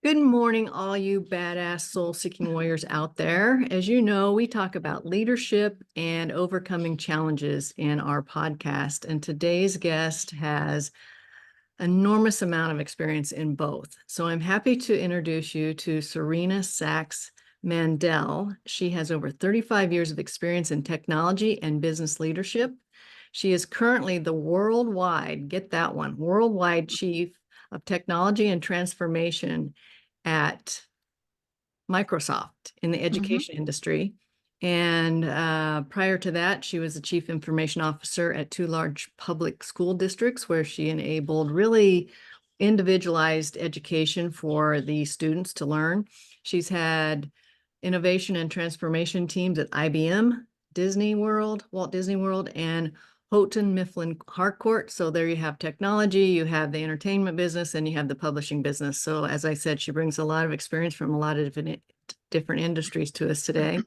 Good morning, all you badass soul-seeking warriors out there. As you know, we talk about leadership and overcoming challenges in our podcast, and today's guest has enormous amount of experience in both. So I'm happy to introduce you to Serena Sacks-Mandel. She has over 35 years of experience in technology and business leadership. She is currently the worldwide, get that one, worldwide chief of technology and transformation at Microsoft in the education industry. And prior to that, she was the chief information officer at two large public school districts where she enabled really individualized education for the students to learn. She's had innovation and transformation teams at IBM, Disney World, Walt Disney World, and Houghton Mifflin Harcourt. So there you have technology, you have the entertainment business, and you have the publishing business. So as I said, she brings a lot of experience from a lot of different industries to us today.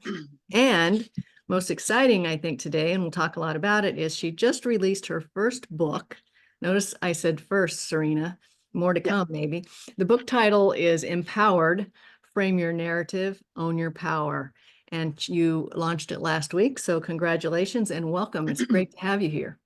And most exciting, I think, today, and we'll talk a lot about it, is she just released her first book. Notice I said first, Serena, more to come, maybe. The book title is Empowered: Frame Your Narrative, Own Your Power. And you launched it last week. So congratulations and welcome. It's great to have you here.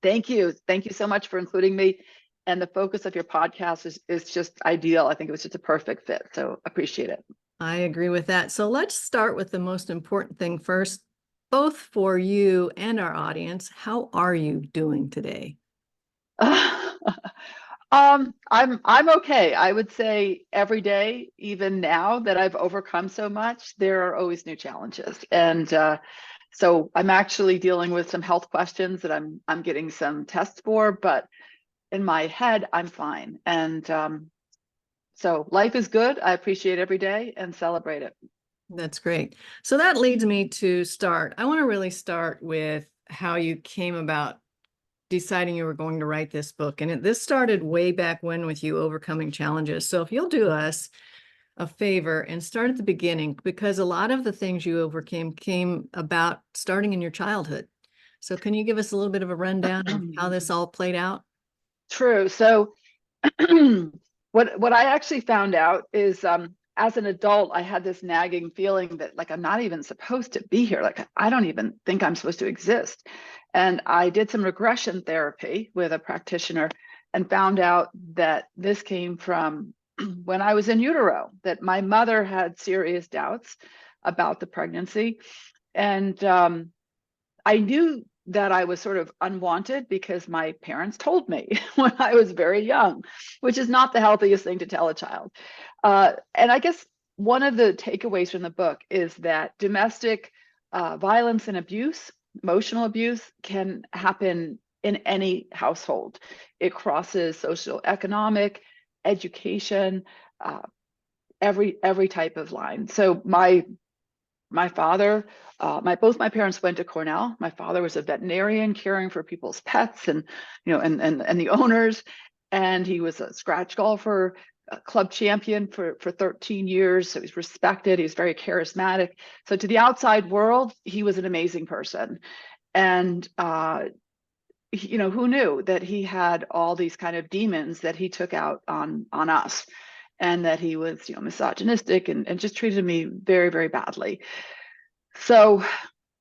Thank you. Thank you so much for including me. And the focus of your podcast is just ideal. I think it was just a perfect fit. So appreciate it. I agree with that. So let's start with the most important thing first, both for you and our audience. How are you doing today? I'm okay. I would say every day, even now that I've overcome so much, there are always new challenges. And so I'm actually dealing with some health questions that I'm getting some tests for, but in my head, I'm fine. And so life is good. I appreciate every day and celebrate it. That's great. So that leads me to start. I want to really start with how you came about deciding you were going to write this book. And this started way back when with you overcoming challenges. So if you'll do us a favor and start at the beginning, because a lot of the things you overcame came about starting in your childhood. So can you give us a little bit of a rundown of how this all played out? True. So what I actually found out is as an adult, I had this nagging feeling that like I'm not even supposed to be here. Like I don't even think I'm supposed to exist. And I did some regression therapy with a practitioner and found out that this came from when I was in utero, that my mother had serious doubts about the pregnancy. And I knew that I was sort of unwanted because my parents told me when I was very young, which is not the healthiest thing to tell a child. And I guess one of the takeaways from the book is that domestic violence and abuse, emotional abuse, can happen in any household. It crosses social, economic, education, every type of line. So my father, both my parents went to Cornell. My father was a veterinarian caring for people's pets and the owners, and he was a scratch golfer, a club champion for 13 years. So he's respected. He's very charismatic. So to the outside world, he was an amazing person. And who knew that he had all these kind of demons that he took out on us, and that he was misogynistic and just treated me very, very badly. So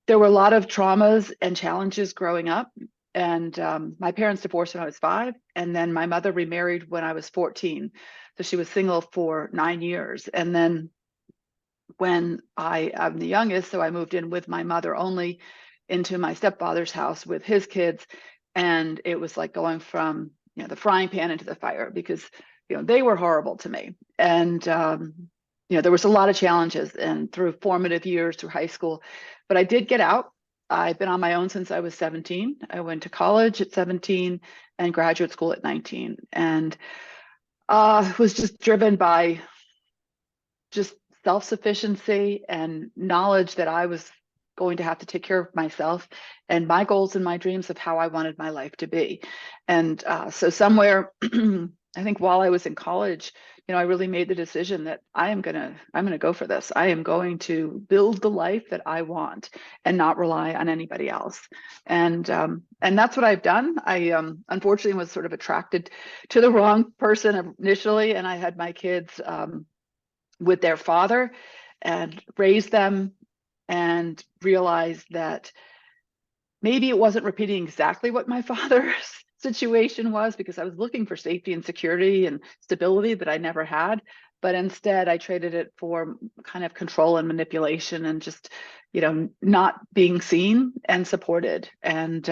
there were a lot of traumas and challenges growing up. And my parents divorced when I was 5, and then my mother remarried when I was 14. So she was single for 9 years. And then when I'm the youngest, so I moved in with my mother only into my stepfather's house with his kids. And it was like going from the frying pan into the fire, because they were horrible to me. And there was a lot of challenges and through formative years, through high school. But I did get out. I've been on my own since I was 17. I went to college at 17 and graduate school at 19, and was just driven by just self-sufficiency and knowledge that I was going to have to take care of myself and my goals and my dreams of how I wanted my life to be. And so somewhere I think while I was in college, I really made the decision that I'm gonna go for this. I am going to build the life that I want and not rely on anybody else. And that's what I've done. I unfortunately was sort of attracted to the wrong person initially, and I had my kids with their father and raised them and realized that maybe it wasn't repeating exactly what my father's situation was, because I was looking for safety and security and stability that I never had. But instead, I traded it for kind of control and manipulation and just, not being seen and supported. And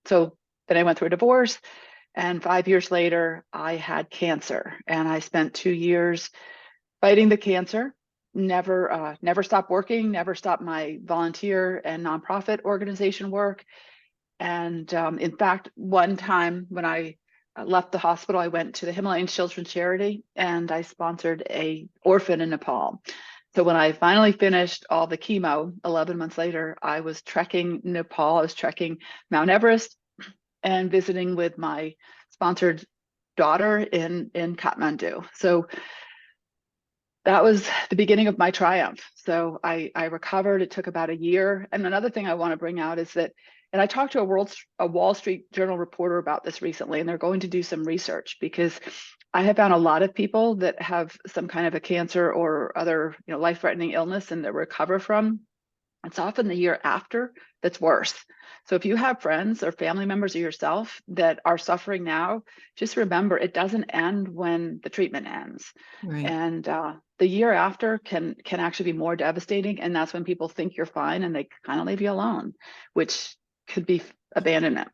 so then I went through a divorce. And 5 years later, I had cancer. And I spent 2 years fighting the cancer. Never stopped working, never stopped my volunteer and nonprofit organization work. And in fact, one time when I left the hospital, I went to the Himalayan Children's Charity and I sponsored a orphan in Nepal. So when I finally finished all the chemo, 11 months later, I was trekking Nepal, I was trekking Mount Everest and visiting with my sponsored daughter in Kathmandu. So that was the beginning of my triumph. So I recovered. It took about a year. And another thing I want to bring out is that, and I talked to a Wall Street Journal reporter about this recently, and they're going to do some research, because I have found a lot of people that have some kind of a cancer or other, life-threatening illness and that recover from. It's often the year after that's worse. So if you have friends or family members or yourself that are suffering now, just remember it doesn't end when the treatment ends. Right. And the year after can actually be more devastating. And that's when people think you're fine and they kind of leave you alone, which could be abandonment.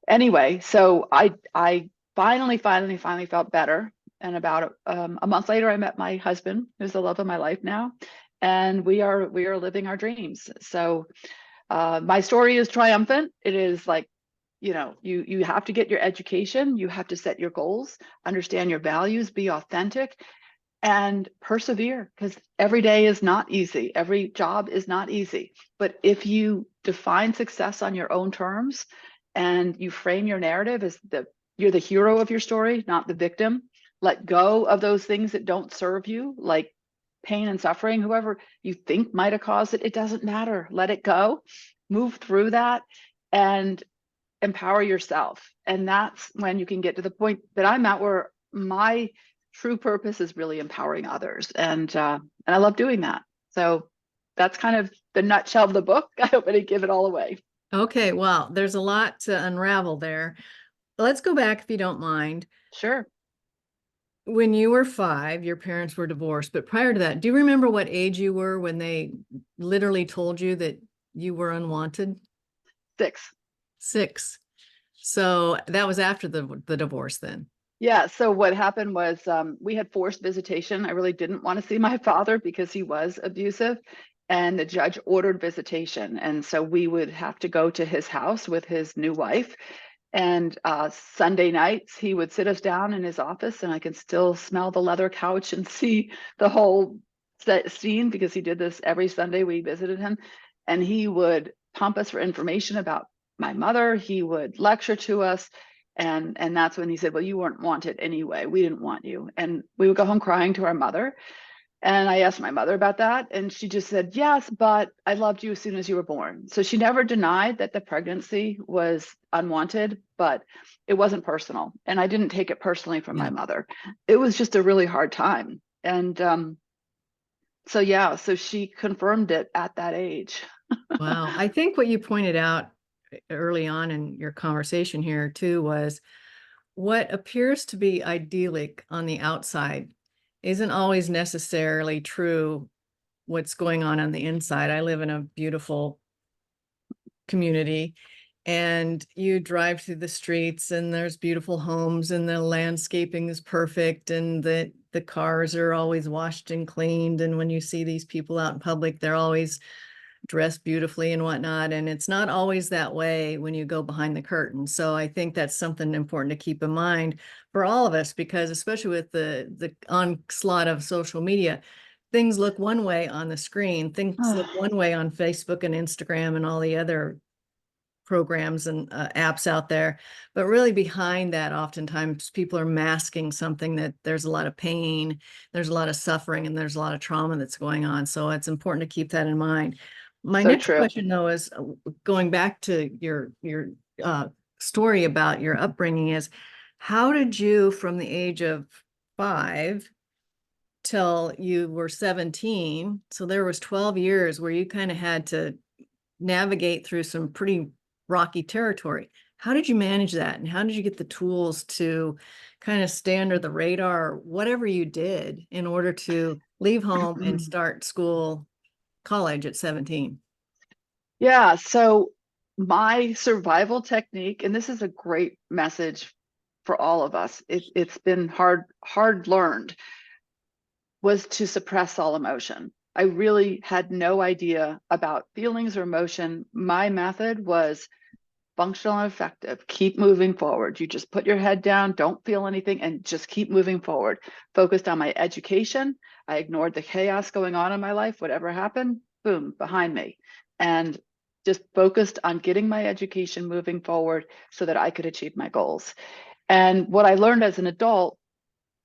Anyway, so I finally felt better. And about a month later, I met my husband, who's the love of my life now, and we are living our dreams. So my story is triumphant. It is like, you have to get your education, you have to set your goals, understand your values, be authentic, and persevere, because every day is not easy. Every job is not easy. But if you define success on your own terms and you frame your narrative as you're the hero of your story, not the victim, let go of those things that don't serve you, like pain and suffering, whoever you think might have caused it, it doesn't matter. Let it go, move through that, and empower yourself. And that's when you can get to the point that I'm at, where my true purpose is really empowering others. And I love doing that. So that's kind of the nutshell of the book. I hope I didn't give it all away. Okay, well, there's a lot to unravel there. Let's go back, if you don't mind. Sure. When you were 5, your parents were divorced, but prior to that, do you remember what age you were when they literally told you that you were unwanted? 6. 6. So that was after the divorce then. Yeah. So what happened was we had forced visitation. I really didn't want to see my father because he was abusive, and the judge ordered visitation. And so we would have to go to his house with his new wife. And Sunday nights, he would sit us down in his office, and I can still smell the leather couch and see the whole scene, because he did this every Sunday we visited him. And he would pump us for information about my mother. He would lecture to us. And that's when he said, well, you weren't wanted anyway. We didn't want you. And we would go home crying to our mother. And I asked my mother about that. And she just said, yes, but I loved you as soon as you were born. So she never denied that the pregnancy was unwanted, but it wasn't personal. And I didn't take it personally from my mother. It was just a really hard time. And so she confirmed it at that age. Wow. I think what you pointed out early on in your conversation here too was what appears to be idyllic on the outside isn't always necessarily true what's going on the inside. I live in a beautiful community, and you drive through the streets and there's beautiful homes and the landscaping is perfect and the cars are always washed and cleaned. And when you see these people out in public, they're always dressed beautifully and whatnot. And it's not always that way when you go behind the curtain. So I think that's something important to keep in mind for all of us, because especially with the onslaught of social media, things look one way on the screen, things look one way on Facebook and Instagram and all the other programs and apps out there, but really behind that, oftentimes people are masking something that there's a lot of pain, there's a lot of suffering, and there's a lot of trauma that's going on. So it's important to keep that in mind. My So next true. question, though, is going back to your story about your upbringing is, how did you, from the age of 5 till you were 17, so there was 12 years where you kind of had to navigate through some pretty rocky territory. How did you manage that? And how did you get the tools to kind of stay under the radar, or whatever you did in order to leave home and start school, college at 17? Yeah. So my survival technique, and this is a great message for all of us, it's been hard learned, was to suppress all emotion. I really had no idea about feelings or emotion. My method was functional and effective. Keep moving forward. You just put your head down, don't feel anything, and just keep moving forward. Focused on my education. I ignored the chaos going on in my life. Whatever happened, boom, behind me. And just focused on getting my education moving forward so that I could achieve my goals. And what I learned as an adult,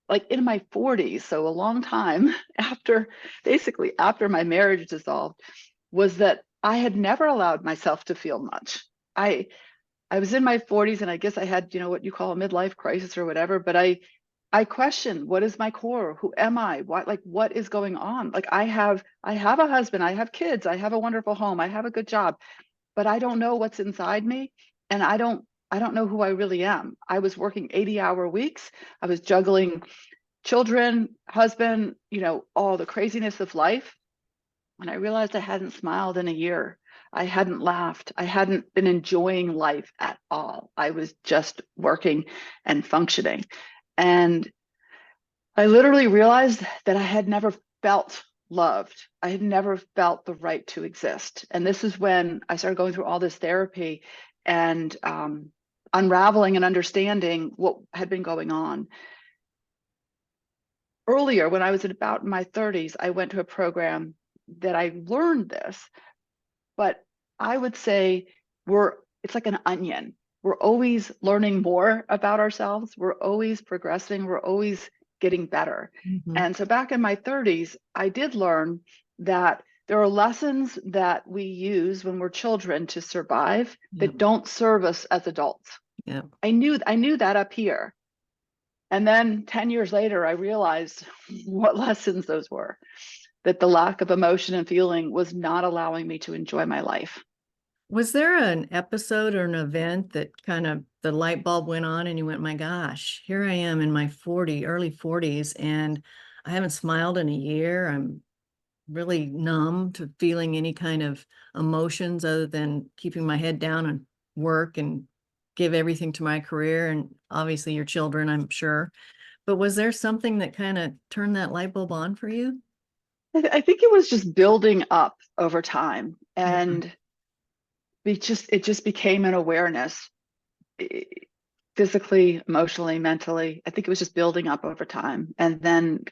like in my 40s, so a long time after, basically after my marriage dissolved, was that I had never allowed myself to feel much. I was in my 40s, and I guess I had, what you call a midlife crisis or whatever, but I questioned, what is my core? Who am I? What is going on? Like I have a husband, I have kids, I have a wonderful home, I have a good job, but I don't know what's inside me, and I don't know who I really am. I was working 80-hour weeks. I was juggling children, husband, all the craziness of life. And I realized I hadn't smiled in a year. I hadn't laughed. I hadn't been enjoying life at all. I was just working and functioning. And I literally realized that I had never felt loved. I had never felt the right to exist. And this is when I started going through all this therapy and unraveling and understanding what had been going on. Earlier, when I was at about my 30s, I went to a program that I learned this, but I would say it's like an onion. We're always learning more about ourselves. We're always progressing. We're always getting better. Mm-hmm. And so back in my 30s, I did learn that there are lessons that we use when we're children to survive that don't serve us as adults. Yeah. I knew that up here. And then 10 years later, I realized what lessons those were, that the lack of emotion and feeling was not allowing me to enjoy my life. Was there an episode or an event that kind of the light bulb went on and you went, my gosh, here I am in my early 40s, and I haven't smiled in a year. I'm really numb to feeling any kind of emotions other than keeping my head down and work and give everything to my career and obviously your children, I'm sure. But was there something that kind of turned that light bulb on for you? I think it was just building up over time, and it just became an awareness, physically, emotionally, mentally. I think it was just building up over time. And then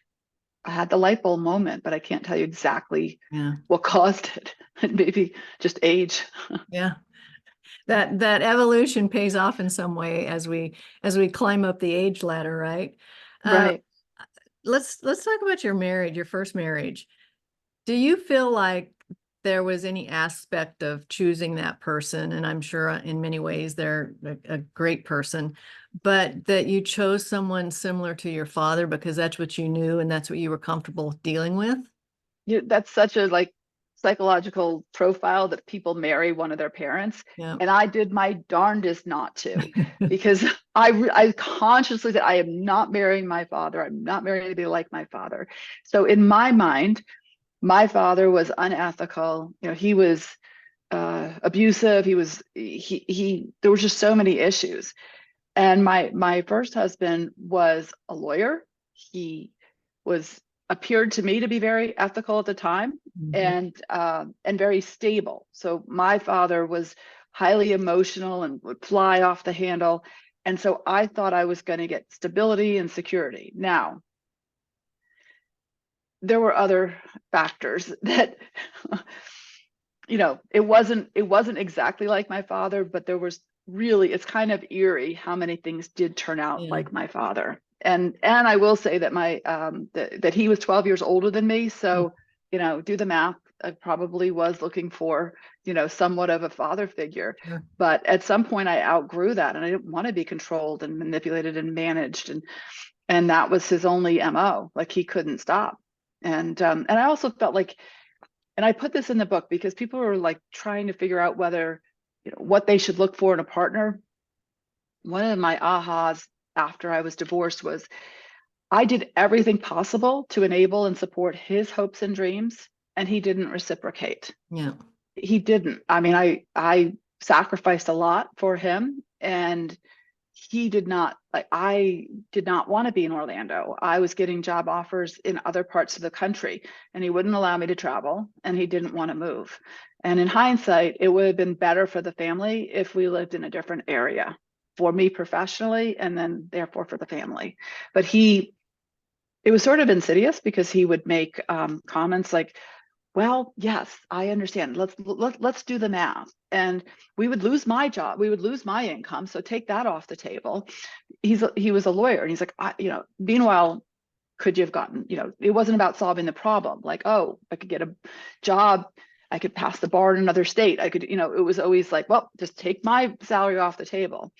I had the light bulb moment, but I can't tell you exactly what caused it. Maybe just age. Yeah. That evolution pays off in some way as we climb up the age ladder, right? Right. Let's talk about your first marriage. Do you feel like there was any aspect of choosing that person, and I'm sure in many ways they're a great person, but that you chose someone similar to your father because that's what you knew and that's what you were comfortable dealing with? That's such a psychological profile that people marry one of their parents. Yeah. And I did my darndest not to, because I consciously said, I am not marrying my father. I'm not marrying anybody like my father. So in my mind, my father was unethical. He was abusive. There were just so many issues. And my first husband was a lawyer. He appeared to me to be very ethical at the time, and very stable. So my father was highly emotional and would fly off the handle. And so I thought I was going to get stability and security. Now, there were other factors that it wasn't exactly like my father, but there was really, it's kind of eerie how many things did turn out Yeah. like my father. And I will say that that he was 12 years older than me. So, do the math. I probably was looking for, somewhat of a father figure. Sure. But at some point I outgrew that and I didn't want to be controlled and manipulated and managed. And that was his only MO. Like he couldn't stop. And I also felt like, and I put this in the book because people are like trying to figure out whether, what they should look for in a partner. One of my ahas after I was divorced was I did everything possible to enable and support his hopes and dreams, and he didn't reciprocate. Yeah. He didn't. I mean, I sacrificed a lot for him, and he did not. Like, I did not want to be in Orlando. I was getting job offers in other parts of the country, and he wouldn't allow me to travel, and he didn't want to move. And in hindsight, it would have been better for the family if we lived in a different area, for me professionally, and then therefore for the family. But it was sort of insidious because he would make comments like, well, yes, I understand. Let's do the math. And we would lose my job. We would lose my income. So take that off the table. He was a lawyer, and he's like, meanwhile, could you have gotten, it wasn't about solving the problem. Like, oh, I could get a job. I could pass the bar in another state. I could, it was always like, well, just take my salary off the table.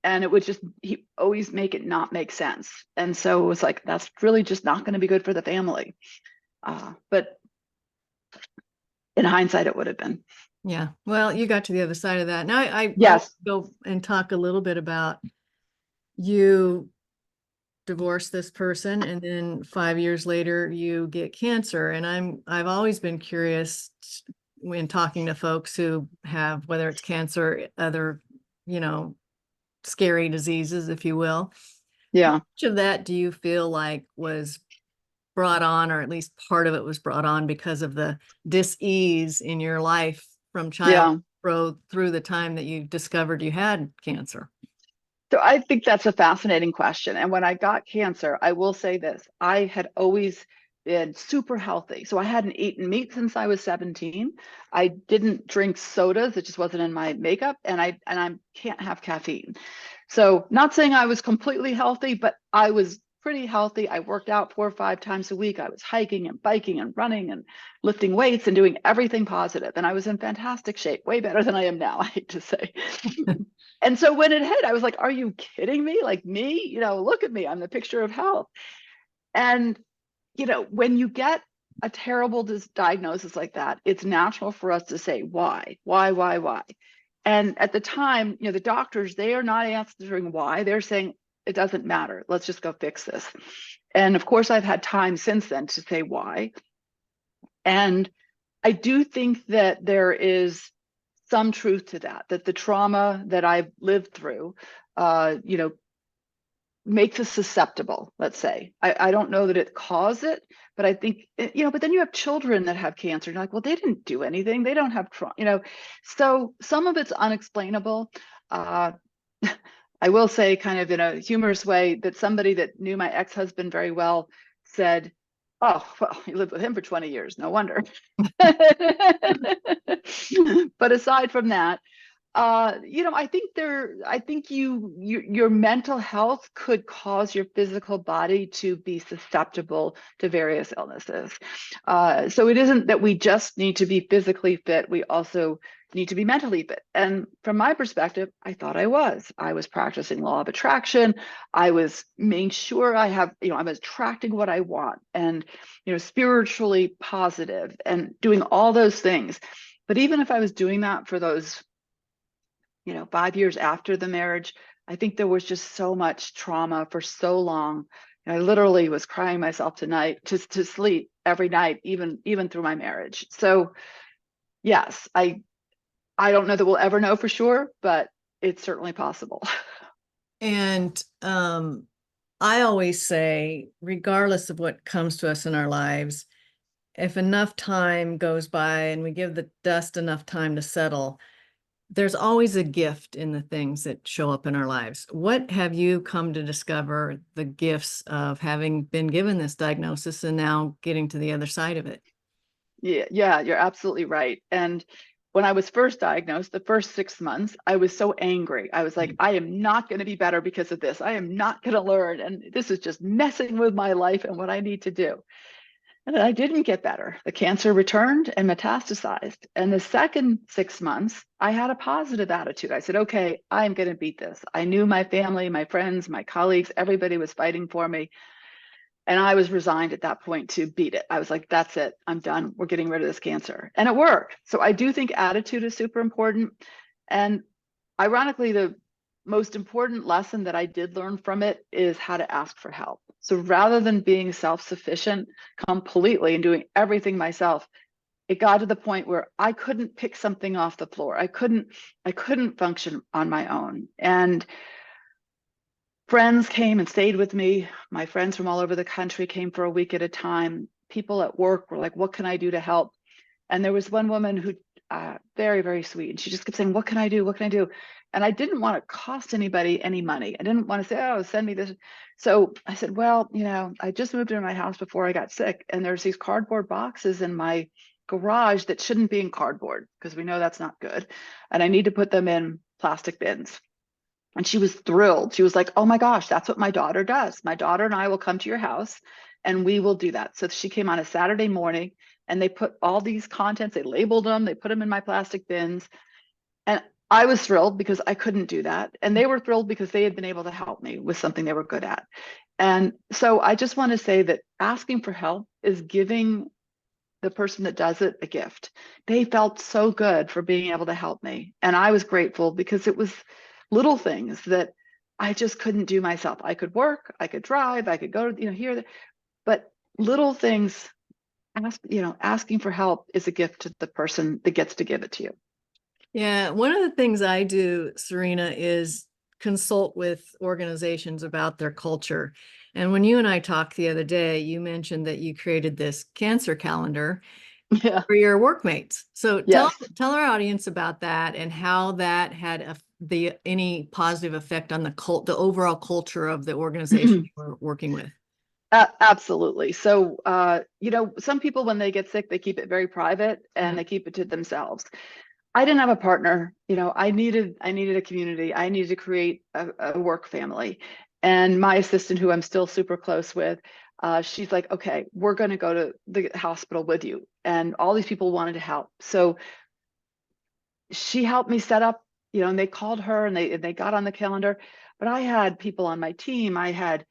And it would just, he always make it not make sense. And so it was like, that's really just not going to be good for the family. But in hindsight, it would have been. Yeah. Well, you got to the other side of that. Now I Yes. go and talk a little bit about you divorce this person and then 5 years later you get cancer. And I've always been curious when talking to folks who have, whether it's cancer, other, scary diseases, if you will. How Yeah. much of that do you feel like was brought on, or at least part of it was brought on because of the dis-ease in your life from Yeah. through the time that you discovered you had cancer? So I think that's a fascinating question. And when I got cancer, I will say this, I had always been super healthy. So I hadn't eaten meat since I was 17. I didn't drink sodas. It just wasn't in my makeup. And I can't have caffeine. So not saying I was completely healthy, but I was pretty healthy. I worked out 4 or 5 times a week. I was hiking and biking and running and lifting weights and doing everything positive. And I was in fantastic shape, way better than I am now, I hate to say. And so when it hit, I was like, are you kidding me? Like me, look at me. I'm the picture of health. And, when you get a terrible diagnosis like that, it's natural for us to say, why? And at the time, the doctors, they are not answering why. They're saying, it doesn't matter. Let's just go fix this. And of course, I've had time since then to say why. And I do think that there is some truth to that the trauma that I've lived through, makes us susceptible, let's say. I don't know that it caused it, but I think, but then you have children that have cancer. You're like, well, they didn't do anything. They don't have trauma, so some of it's unexplainable. I will say kind of in a humorous way that somebody that knew my ex-husband very well said, oh, well, you lived with him for 20 years. No wonder. But aside from that, I think your mental health could cause your physical body to be susceptible to various illnesses. So it isn't that we just need to be physically fit. We also need to be mentally fit. And from my perspective, I thought I was practicing law of attraction. I was making sure I was attracting what I want and, spiritually positive and doing all those things. But even if I was doing that for those 5 years after the marriage, I think there was just so much trauma for so long. I literally was crying myself to sleep every night, even through my marriage. So yes, I don't know that we'll ever know for sure, but it's certainly possible. And I always say, regardless of what comes to us in our lives, if enough time goes by and we give the dust enough time to settle, there's always a gift in the things that show up in our lives. What have you come to discover the gifts of having been given this diagnosis and now getting to the other side of it? Yeah, you're absolutely right. And when I was first diagnosed, the first 6 months, I was so angry. I was like, I am not going to be better because of this. I am not going to learn. And this is just messing with my life and what I need to do. And I didn't get better. The cancer returned and metastasized. And the second 6 months, I had a positive attitude. I said, okay, I'm going to beat this. I knew my family, my friends, my colleagues, everybody was fighting for me. And I was resigned at that point to beat it. I was like, that's it. I'm done. We're getting rid of this cancer. And it worked. So I do think attitude is super important. And ironically, the most important lesson that I did learn from it is how to ask for help. So rather than being self-sufficient completely and doing everything myself, it got to the point where I couldn't pick something off the floor. I couldn't function on my own. And friends came and stayed with me. My friends from all over the country came for a week at a time. People at work were like, what can I do to help? And there was one woman who, very, very sweet. And she just kept saying, what can I do? What can I do? And I didn't want to cost anybody any money. I didn't want to say, oh, send me this. So I said, well, I just moved into my house before I got sick. And there's these cardboard boxes in my garage that shouldn't be in cardboard because we know that's not good. And I need to put them in plastic bins. And she was thrilled. She was like, oh my gosh, that's what my daughter does. My daughter and I will come to your house and we will do that. So she came on a Saturday morning and they put all these contents, they labeled them, they put them in my plastic bins. And I was thrilled because I couldn't do that. And they were thrilled because they had been able to help me with something they were good at. And so I just want to say that asking for help is giving the person that does it a gift. They felt so good for being able to help me. And I was grateful because it was little things that I just couldn't do myself. I could work, I could drive, I could go to, here, but little things, asking for help is a gift to the person that gets to give it to you. Yeah, one of the things I do, Serena, is consult with organizations about their culture. And when you and I talked the other day, you mentioned that you created this cancer calendar for your workmates. So Yes. tell our audience about that and how that had any positive effect on the overall culture of the organization you were working with. Absolutely. So, some people, when they get sick, they keep it very private and they keep it to themselves. I didn't have a partner. I needed a community. I needed to create a work family. And my assistant, who I'm still super close with, she's like, okay, we're going to go to the hospital with you. And all these people wanted to help. So she helped me set up, and they called her and they got on the calendar. But I had people on my team. I had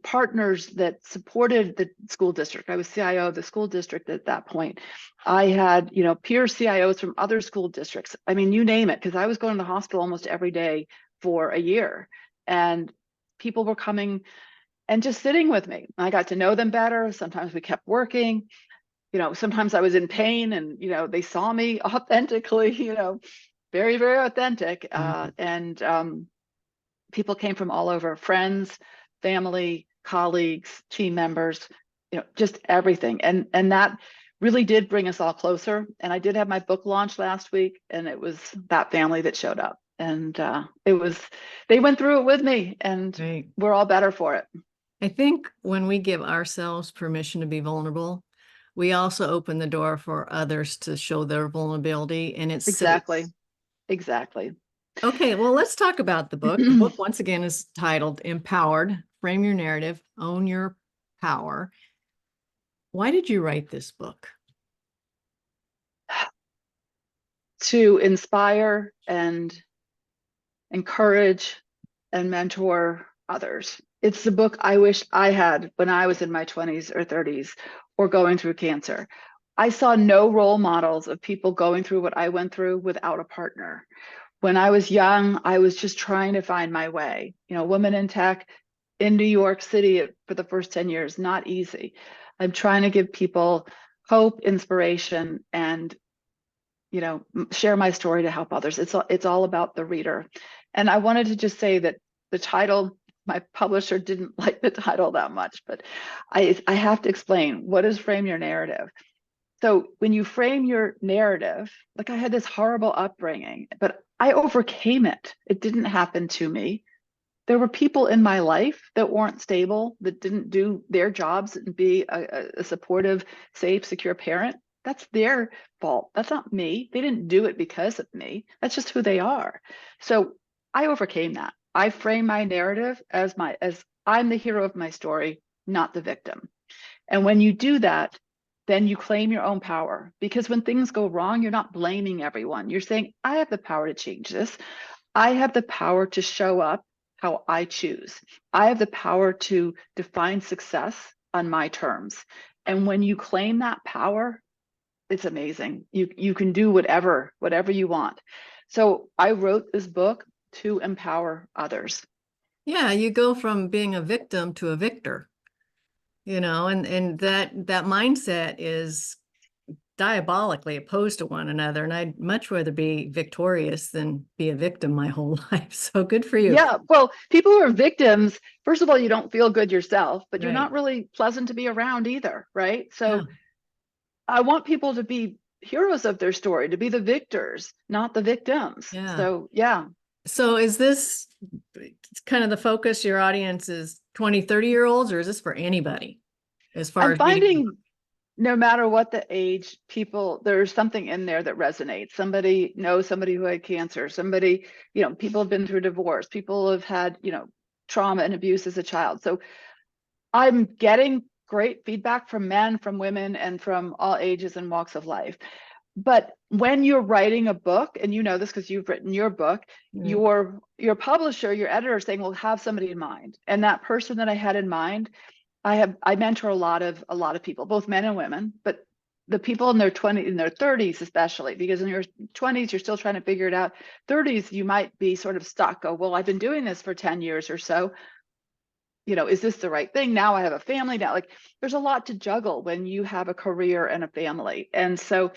partners that supported the school district. I was CIO of the school district at that point. I had, peer CIOs from other school districts. I mean, you name it, because I was going to the hospital almost every day for a year. And people were coming and just sitting with me. I got to know them better. Sometimes we kept working. Sometimes I was in pain and, they saw me authentically, very, very authentic. And people came from all over, friends, family, colleagues, team members, just everything. And that really did bring us all closer. And I did have my book launch last week, and it was that family that showed up. And they went through it with me, and we're all better for it. I think when we give ourselves permission to be vulnerable, we also open the door for others to show their vulnerability, and it's Exactly. Okay, well, let's talk about the book. The book, once again, is titled Empowered: Frame Your Narrative, Own Your Power. Why did you write this book? To inspire and encourage and mentor others. It's the book I wish I had when I was in my 20s or 30s or going through cancer. I saw no role models of people going through what I went through without a partner. When I was young, I was just trying to find my way. Women in tech in New York City for the first 10 years, not easy. I'm trying to give people hope, inspiration, and share my story to help others. It's all about the reader. And I wanted to just say that the title, my publisher didn't like the title that much, but I have to explain, what is frame your narrative? So when you frame your narrative, like I had this horrible upbringing, but I overcame it. It didn't happen to me. There were people in my life that weren't stable, that didn't do their jobs and be a supportive, safe, secure parent. That's their fault. That's not me. They didn't do it because of me. That's just who they are. So I overcame that. I frame my narrative as I'm the hero of my story, not the victim. And when you do that, then you claim your own power, because when things go wrong, you're not blaming everyone. You're saying, I have the power to change this. I have the power to show up how I choose. I have the power to define success on my terms. And when you claim that power, it's amazing. You can do whatever you want. So I wrote this book to empower others. Yeah, you go from being a victim to a victor, and that mindset is diabolically opposed to one another. And I'd much rather be victorious than be a victim my whole life. So good for you. Yeah, well, people who are victims, first of all, you don't feel good yourself, but you're Right. not really pleasant to be around either, right? So Yeah. I want people to be heroes of their story, to be the victors, not the victims. Yeah. So yeah. So is this kind of the focus? Your audience is 20, 30-year-olds, or is this for anybody as far I'm as reading? finding no matter what the age, people, there's something in there that resonates. Somebody knows somebody who had cancer, somebody, people have been through divorce, people have had, trauma and abuse as a child. So I'm getting great feedback from men, from women, and from all ages and walks of life. But when you're writing a book, and you know this because you've written your book, Right. your publisher, your editor is saying, well, have somebody in mind. And that person that I had in mind, I mentor a lot of people, both men and women, but the people in their 20s, in their 30s, especially, because in your 20s, you're still trying to figure it out. 30s, you might be sort of stuck. Oh, well, I've been doing this for 10 years or so. Is this the right thing? Now I have a family now. Like, there's a lot to juggle when you have a career and a family. And so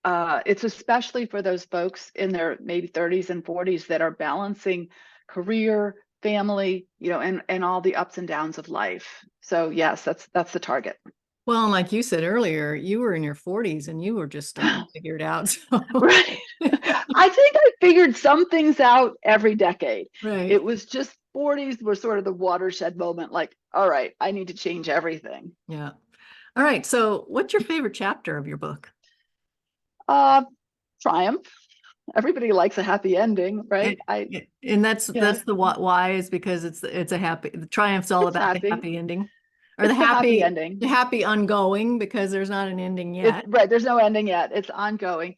it's especially for those folks in their maybe 30s and 40s that are balancing career, family, and all the ups and downs of life. So yes, that's the target. Well, and like you said earlier, you were in your 40s and you were just starting to figure it out. So. Right. I think I figured some things out every decade. Right. It was just 40s were sort of the watershed moment, like, all right, I need to change everything. Yeah. All right. So what's your favorite chapter of your book? Triumph. Everybody likes a happy ending, right? And that's the why is because it's a happy, the triumph's all about the happy ending, or it's the happy ending, the happy ongoing, because there's not an ending yet. Right. There's no ending yet. It's ongoing.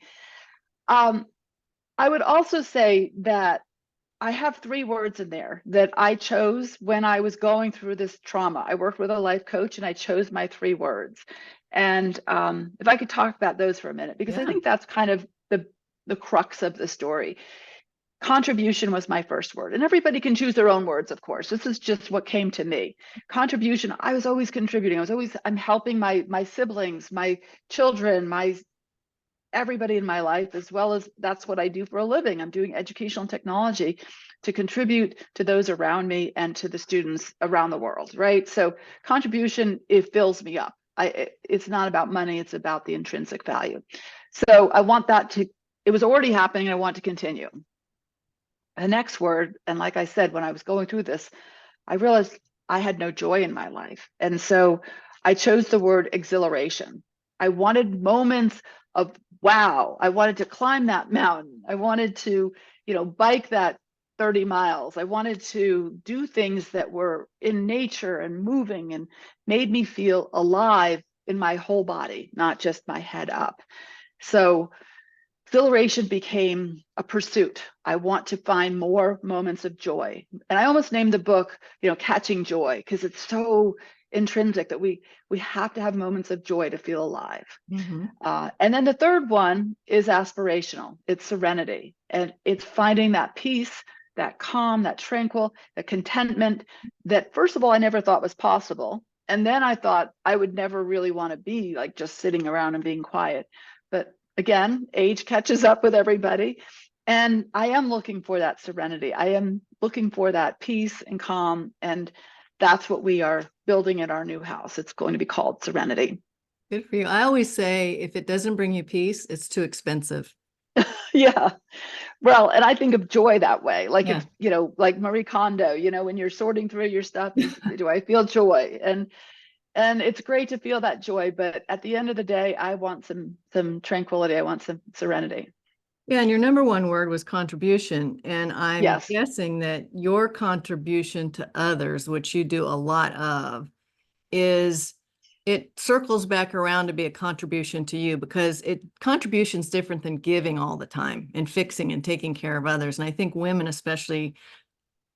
I would also say that I have 3 words in there that I chose when I was going through this trauma. I worked with a life coach and I chose my 3 words. And if I could talk about those for a minute, because I think that's kind of the crux of the story. Contribution was my first word, and everybody can choose their own words, of course. This is just what came to me. Contribution, I was always contributing. I'm helping my siblings, my children, everybody in my life, as well as that's what I do for a living. I'm doing educational technology to contribute to those around me and to the students around the world, right? So contribution, it fills me up. It's not about money, it's about the intrinsic value. So I want that it was already happening, and I want to continue. The next word, and like I said, when I was going through this, I realized I had no joy in my life. And so I chose the word exhilaration. I wanted moments of wow. I wanted to climb that mountain. I wanted to, bike that 30 miles. I wanted to do things that were in nature and moving and made me feel alive in my whole body, not just my head up. So exhilaration became a pursuit. I want to find more moments of joy. And I almost named the book, Catching Joy, because it's so intrinsic that we have to have moments of joy to feel alive. Mm-hmm. And then the third one is aspirational. It's serenity. And it's finding that peace, that calm, that tranquil, that contentment that, first of all, I never thought was possible. And then I thought I would never really want to be like just sitting around and being quiet. But again, age catches up with everybody. And I am looking for that serenity. I am looking for that peace and calm. And that's what we are building at our new house. It's going to be called Serenity. Good for you. I always say, if it doesn't bring you peace, it's too expensive. Yeah. Well, and I think of joy that way. Like, if, like Marie Kondo, when you're sorting through your stuff, do I feel joy? And And it's great to feel that joy, but at the end of the day, I want some tranquility. I want some serenity. Yeah, and your number one word was contribution. And I'm Yes, guessing that your contribution to others, which you do a lot of, is it circles back around to be a contribution to you, because contribution is different than giving all the time and fixing and taking care of others. And I think women especially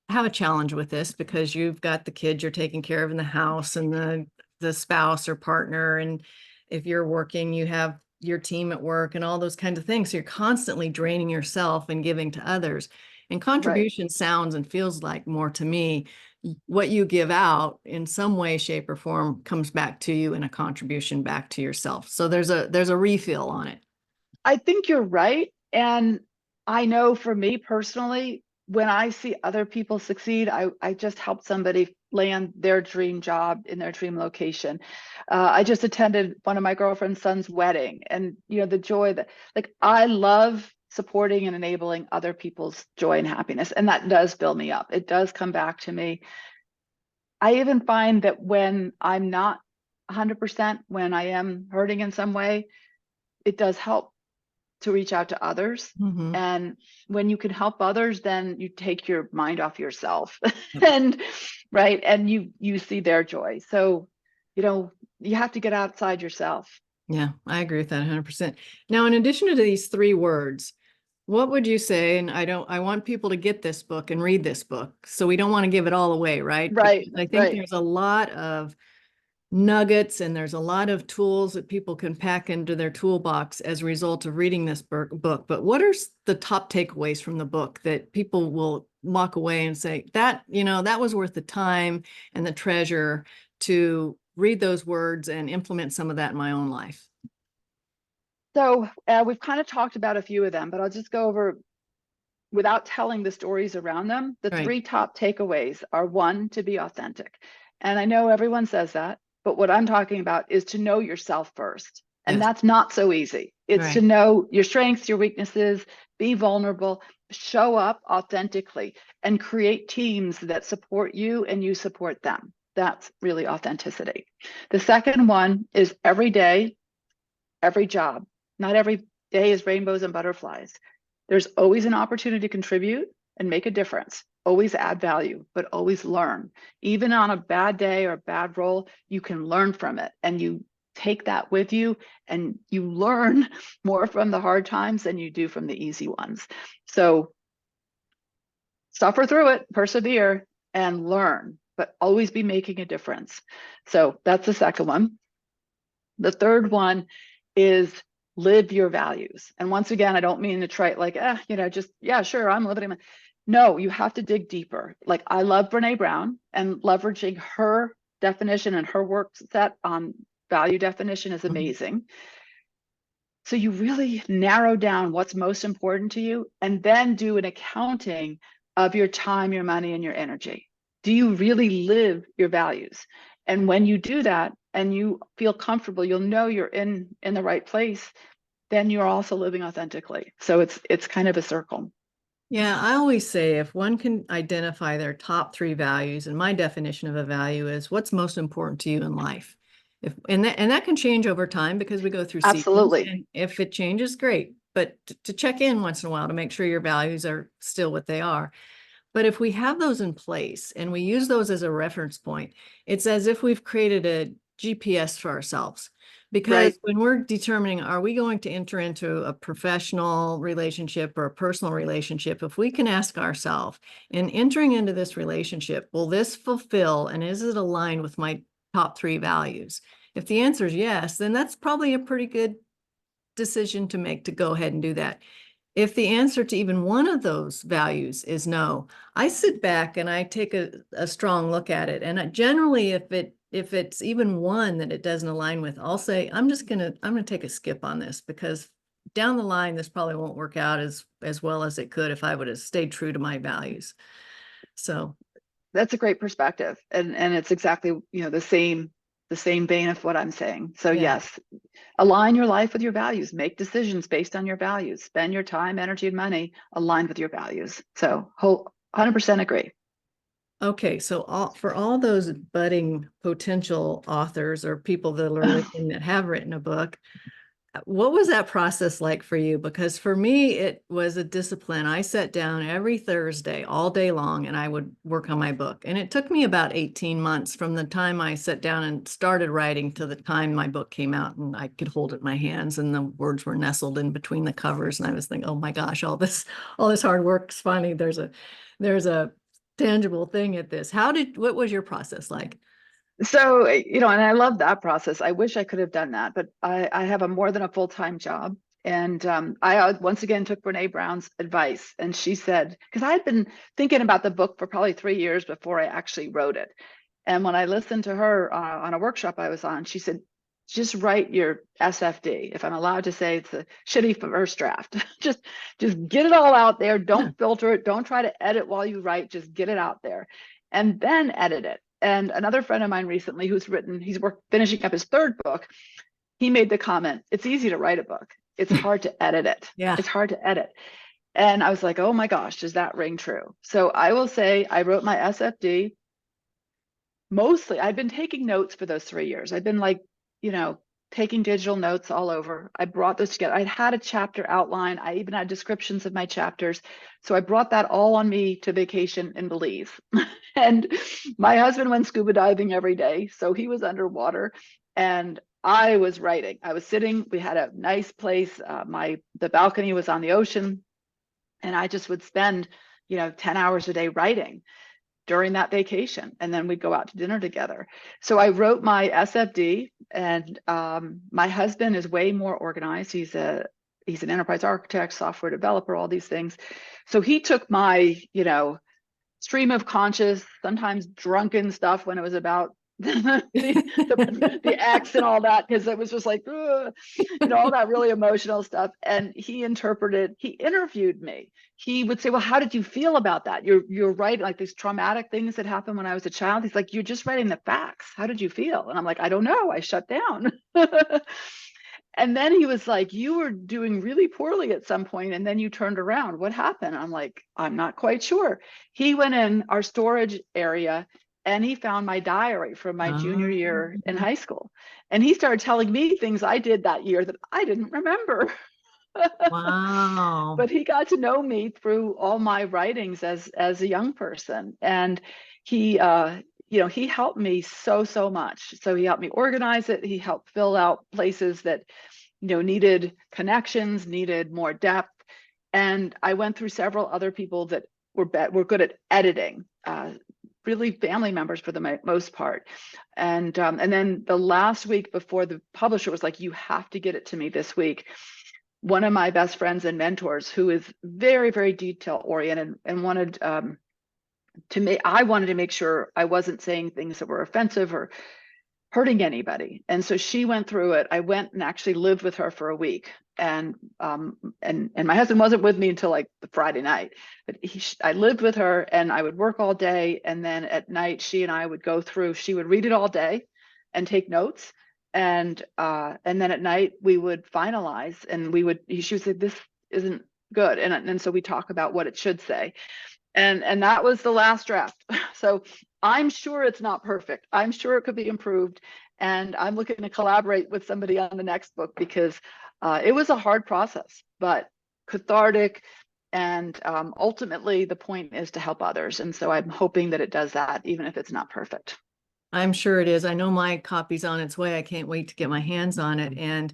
have a challenge with this, because you've got the kids you're taking care of in the house, and the spouse or partner, and if you're working, you have your team at work and all those kinds of things. So you're constantly draining yourself and giving to others. And right. contribution sounds and feels like, more to me, what you give out in some way, shape, or form comes back to you in a contribution back to yourself. So there's a refill on it. I think you're right. And I know for me personally, when I see other people succeed, I just helped somebody land their dream job in their dream location. I just attended one of my girlfriend's son's wedding, and the joy that, like, I love supporting and enabling other people's joy and happiness, and that does build me up. It does come back to me. I even find that when I'm not 100%, when I am hurting in some way, it does help to reach out to others. Mhm. And when you can help others, then you take your mind off yourself Yep. and right. And you see their joy. So, you have to get outside yourself. Yeah, I agree with that 100%. Now, in addition to these three words, what would you say? And I want people to get this book and read this book. So we don't want to give it all away, right? Right, Because I think right. there's a lot of nuggets and there's a lot of tools that people can pack into their toolbox as a result of reading this book. But what are the top takeaways from the book that people will walk away and say, that was worth the time and the treasure to read those words and implement some of that in my own life? So we've kind of talked about a few of them, but I'll just go over without telling the stories around them. The Right. three top takeaways are: one, to be authentic. And I know everyone says that, but what I'm talking about is to know yourself first. And Yes. that's not so easy. It's to Right. know your strengths, your weaknesses, be vulnerable, show up authentically, and create teams that support you and you support them. That's really authenticity. The second one is every day, every job. Not every day is rainbows and butterflies. There's always an opportunity to contribute and make a difference. Always add value, but always learn. Even on a bad day or a bad role, you can learn from it, and you take that with you, and you learn more from the hard times than you do from the easy ones. So suffer through it, persevere, and learn, but always be making a difference. So that's the second one. The third one is live your values. And once again, I don't mean to try like, just, yeah, sure, I'm living my. No, you have to dig deeper. Like, I love Brene Brown, and leveraging her definition and her work set on value definition is Mhm. amazing. So you really narrow down what's most important to you, and then do an accounting of your time, your money, and your energy. Do you really live your values? And when you do that and you feel comfortable, you'll know you're in the right place. Then you're also living authentically. So it's kind of a circle. Yeah, I always say if one can identify their top three values, and my definition of a value is what's most important to you in life. And that can change over time because we go through seasons, Absolutely. and if it changes, great. But to check in once in a while to make sure your values are still what they are. But if we have those in place and we use those as a reference point, it's as if we've created a GPS for ourselves. Because Right. when we're determining, are we going to enter into a professional relationship or a personal relationship, if we can ask ourselves, in entering into this relationship, will this fulfill and is it aligned with my top three values? If the answer is yes, then that's probably a pretty good decision to make to go ahead and do that. If the answer to even one of those values is no, I sit back and I take a strong look at it. And generally, if it's even one that it doesn't align with, I'll say, I'm gonna take a skip on this, because down the line, this probably won't work out as well as it could if I would have stayed true to my values. So That's a great perspective. And it's exactly, the same vein of what I'm saying. So yeah. yes, align your life with your values, make decisions based on your values, spend your time, energy, and money aligned with your values. So 100% agree. Okay, so for all those budding potential authors or people that are listening that have written a book, what was that process like for you? Because for me, it was a discipline. I sat down every Thursday all day long and I would work on my book. And it took me about 18 months from the time I sat down and started writing to the time my book came out and I could hold it in my hands and the words were nestled in between the covers. And I was thinking, oh my gosh, all this hard work is finally there's a tangible thing at this. What was your process like? So, and I love that process. I wish I could have done that, but I have a more than a full-time job. And I once again took Brene Brown's advice. And she said, because I had been thinking about the book for probably 3 years before I actually wrote it. And when I listened to her on a workshop I was on, she said, just write your SFD. If I'm allowed to say, it's a shitty first draft. just get it all out there. Yeah. Don't filter it. Don't try to edit while you write. Just get it out there and then edit it. And another friend of mine recently he's finishing up his third book. He made the comment, it's easy to write a book. It's hard to edit it. Yeah. It's hard to edit. And I was like, oh my gosh, does that ring true? So I will say I wrote my SFD. Mostly, I've been taking notes for those 3 years. I've been like, taking digital notes all over. I brought this together. I had a chapter outline. I even had descriptions of my chapters. So I brought that all on me to vacation in Belize. And my husband went scuba diving every day. So he was underwater and I was writing. I was sitting, we had a nice place. The balcony was on the ocean. And I just would spend, 10 hours a day writing during that vacation, and then we'd go out to dinner together. So I wrote my SFD, and my husband is way more organized. He's an enterprise architect, software developer, all these things. So he took my, stream of conscious, sometimes drunken stuff when it was about the ex and all that, because it was just like, all that really emotional stuff. And he interviewed me. He would say, well, how did you feel about that? You're right, like these traumatic things that happened when I was a child. He's like, you're just writing the facts. How did you feel? And I'm like, I don't know. I shut down. And then he was like, you were doing really poorly at some point, and then you turned around. What happened? I'm like, I'm not quite sure. He went in our storage area and he found my diary from my junior year in high school. And he started telling me things I did that year that I didn't remember. Wow. But he got to know me through all my writings as a young person. And he he helped me so much. So he helped me organize it. He helped fill out places that needed connections, needed more depth. And I went through several other people that were good at editing, really family members for the most part. And then the last week before the publisher was like, you have to get it to me this week. One of my best friends and mentors, who is very, very detail oriented and wanted I wanted to make sure I wasn't saying things that were offensive or hurting anybody. And so she went through it. I went and actually lived with her for a week. And my husband wasn't with me until like the Friday night, but I lived with her and I would work all day. And then at night, she and I would go through, she would read it all day and take notes. And then at night we would finalize and she would say, this isn't good. And so we talk about what it should say. And that was the last draft. So I'm sure it's not perfect. I'm sure it could be improved. And I'm looking to collaborate with somebody on the next book because it was a hard process, but cathartic. And ultimately, the point is to help others. And so I'm hoping that it does that, even if it's not perfect. I'm sure it is. I know my copy's on its way. I can't wait to get my hands on it. And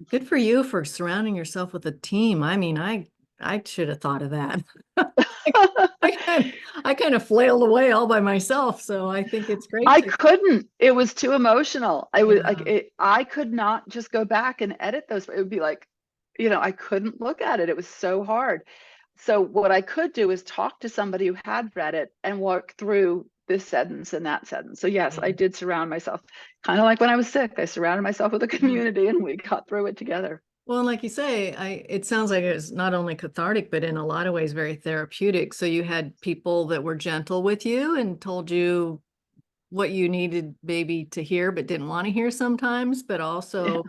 good for you for surrounding yourself with a team. I mean, I should have thought of that. I kind of flailed away all by myself. So I think it's great. I couldn't. It was too emotional. I was like, Yeah. I could not just go back and edit those. It would be like, I couldn't look at it. It was so hard. So what I could do is talk to somebody who had read it and walk through this sentence and that sentence. So yes, I did surround myself, kind of like when I was sick. I surrounded myself with a community and we got through it together. Well, like you say, it sounds like it's not only cathartic, but in a lot of ways very therapeutic. So you had people that were gentle with you and told you what you needed maybe to hear, but didn't want to hear sometimes, but also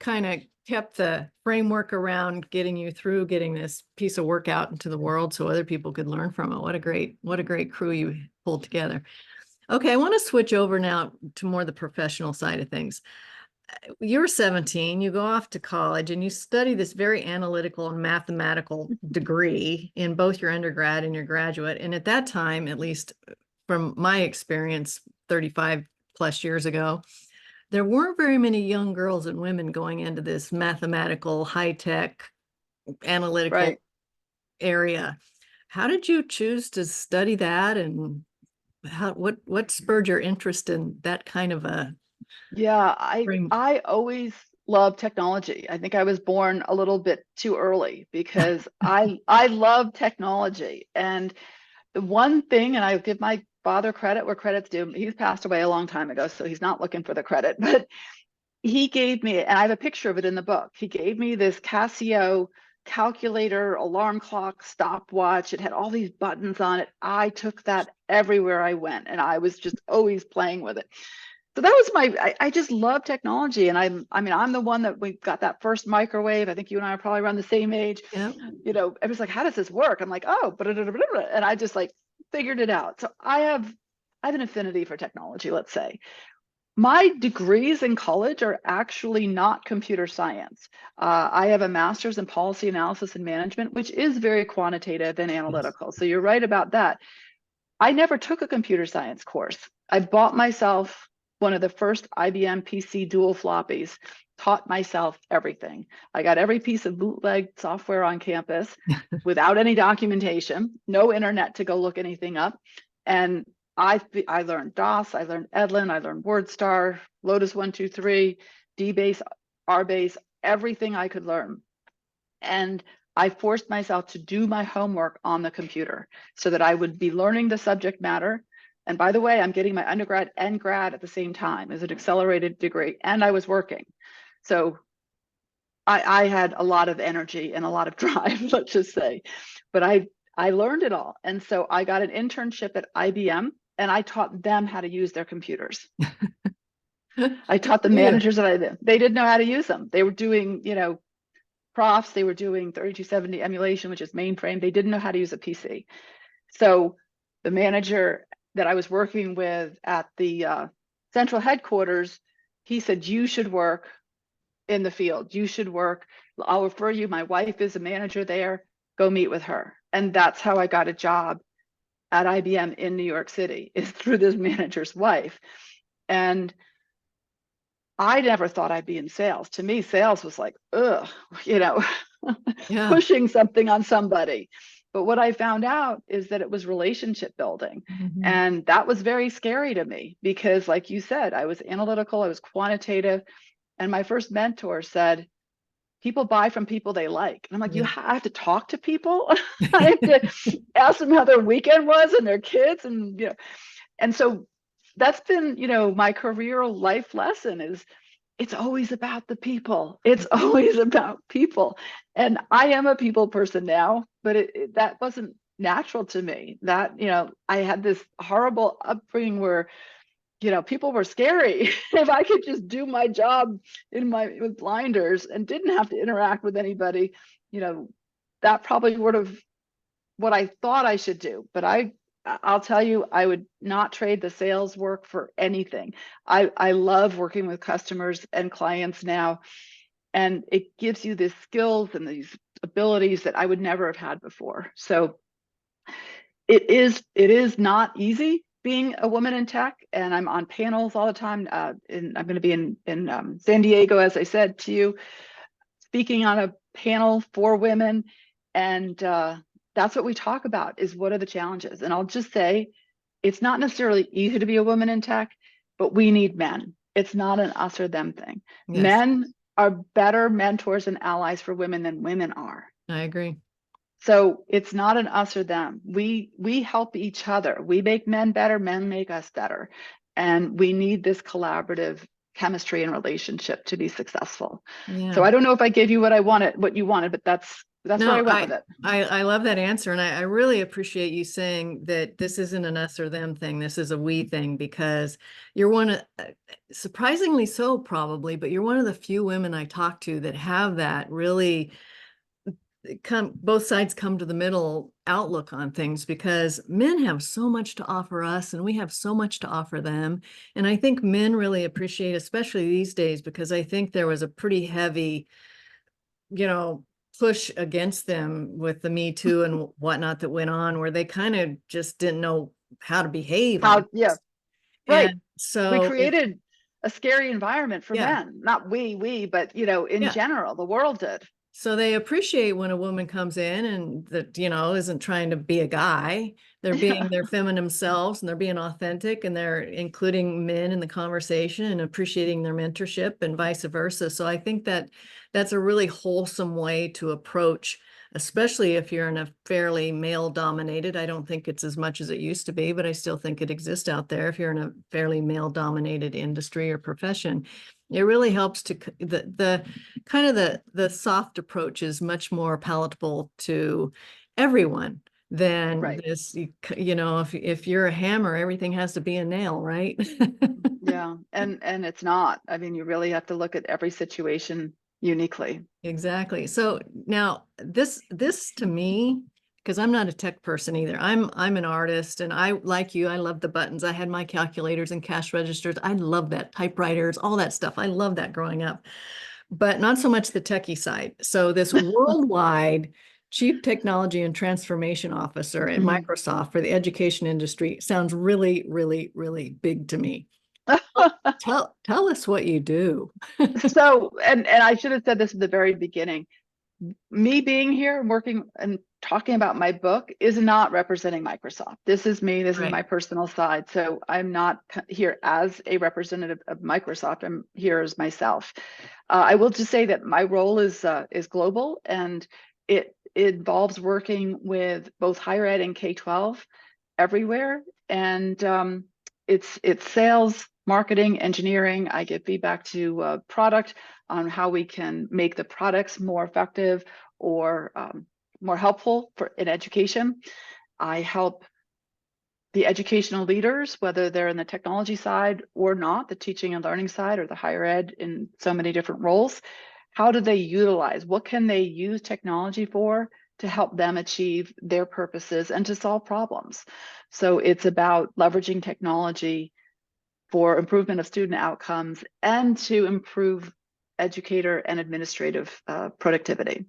kind of kept the framework around getting you through getting this piece of work out into the world so other people could learn from it. What a great crew you pulled together. Okay, I want to switch over now to more the professional side of things. You're 17, you go off to college and you study this very analytical and mathematical degree in both your undergrad and your graduate. And at that time, at least from my experience 35 plus years ago, there weren't very many young girls and women going into this mathematical, high-tech, analytical Right. area. How did you choose to study that, and what spurred your interest in that kind of a Yeah, frame? I always loved technology. I think I was born a little bit too early because I love technology. And the one thing, and I give my father credit where credit's due. He's passed away a long time ago, so he's not looking for the credit, but he gave me, and I have a picture of it in the book. He gave me this Casio calculator, alarm clock, stopwatch. It had all these buttons on it. I took that everywhere I went, and I was just always playing with it. So that was I just love technology. And I'm the one that we got that first microwave. I think you and I are probably around the same age. Yeah. Everyone's like, how does this work? I'm like, oh, and I just like figured it out. So I have an affinity for technology, let's say. My degrees in college are actually not computer science. I have a master's in policy analysis and management, which is very quantitative and Yes. analytical. So you're right about that. I never took a computer science course. I bought myself one of the first IBM PC dual floppies, taught myself everything. I got every piece of bootleg software on campus without any documentation, no internet to go look anything up. And I learned DOS, I learned Edlin, I learned WordStar, Lotus 123, DBase, RBase, everything I could learn. And I forced myself to do my homework on the computer so that I would be learning the subject matter. And by the way, I'm getting my undergrad and grad at the same time as an accelerated degree, and I was working. So I had a lot of energy and a lot of drive, let's just say. But I learned it all. And so I got an internship at IBM, and I taught them how to use their computers. I taught the You. managers that they didn't know how to use them. They were doing, profs, they were doing 3270 emulation, which is mainframe. They didn't know how to use a PC. So the manager that I was working with at the central headquarters, he said, you should work in the field. You should work. I'll refer you. My wife is a manager there. Go meet with her. And that's how I got a job at IBM in New York City, is through this manager's wife. And I never thought I'd be in sales. To me, sales was like, ugh, Yeah. pushing something on somebody. But what I found out is that it was relationship building. Mhm. And that was very scary to me because, like you said, I was analytical, I was quantitative. And my first mentor said, people buy from people they like. And I'm like, Yeah. I have to talk to people. I have to ask them how their weekend was and their kids. And so that's been, my career life lesson is it's always about the people. It's always about people. And I am a people person now, but that wasn't natural to me. That, I had this horrible upbringing where, people were scary. If I could just do my job with blinders and didn't have to interact with anybody, that probably would have what I thought I should do. But I'll tell you, I would not trade the sales work for anything. I love working with customers and clients now, and it gives you these skills and these abilities that I would never have had before. So it is not easy being a woman in tech, and I'm on panels all the time. And I'm going to be in San Diego, as I said to you, speaking on a panel for women, and that's what we talk about is what are the challenges. And I'll just say, it's not necessarily easy to be a woman in tech, but we need men. It's not an us or them thing. Yes, Men are better mentors and allies for women than women are. I agree. So it's not an us or them. We help each other. We make men better, men make us better. And we need this collaborative chemistry and relationship to be successful. So Yeah. I don't know if I gave you what you wanted, but that's where I No, went with it. I love that answer. And I really appreciate you saying that this isn't an us or them thing. This is a we thing, because you're one of, surprisingly so probably, but you're one of the few women I talk to that have that really both sides come to the middle outlook on things, because men have so much to offer us and we have so much to offer them. And I think men really appreciate, especially these days, because I think there was a pretty heavy, push against them with the Me Too and whatnot that went on, where they kind of just didn't know how to behave Yeah, right. and We so it's, created a scary environment for yeah, men, not but in yeah. general, the world did. So they appreciate when a woman comes in and that, isn't trying to be a guy. They're being their feminine selves, and they're being authentic, and they're including men in the conversation and appreciating their mentorship and vice versa. So I think that that's a really wholesome way to approach, especially if you're in a fairly male dominated. I don't think it's as much as it used to be, but I still think it exists out there. If you're in a fairly male dominated industry or profession, it really helps to the kind of the soft approach is much more palatable to everyone than Right. this, if you're a hammer, everything has to be a nail, right? Yeah. And it's not. I mean, you really have to look at every situation uniquely. Exactly. So now this to me, because I'm not a tech person either. I'm an artist, and I, like you, I love the buttons. I had my calculators and cash registers. I love that, typewriters, all that stuff. I love that growing up, but not so much the techie side. So this worldwide Chief Technology and Transformation Officer at Mhm. Microsoft for the education industry sounds really, really, really big to me. Tell us what you do. So, and I should have said this at the very beginning. Me being here and working and talking about my book is not representing Microsoft. This is me. This is Right. my personal side. So I'm not here as a representative of Microsoft. I'm here as myself. I will just say that my role is global, and it involves working with both higher ed and K-12 everywhere. And it's sales, marketing, engineering. I give feedback to product on how we can make the products more effective or more helpful for in education. I help the educational leaders, whether they're in the technology side or not, the teaching and learning side or the higher ed, in so many different roles. How do they utilize? What can they use technology for to help them achieve their purposes and to solve problems? So it's about leveraging technology for improvement of student outcomes and to improve educator and administrative productivity.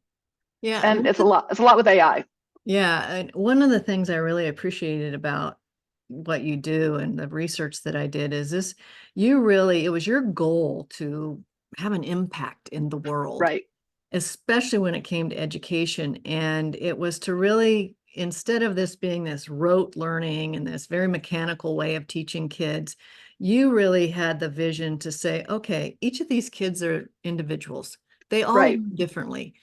Yeah. And it's a lot. It's a lot with AI. Yeah, and one of the things I really appreciated about what you do and the research that I did is this, it was your goal to have an impact in the world, Right. especially when it came to education. And it was to really, instead of this being this rote learning and this very mechanical way of teaching kids, you really had the vision to say, okay, each of these kids are individuals. They all Right. learn differently.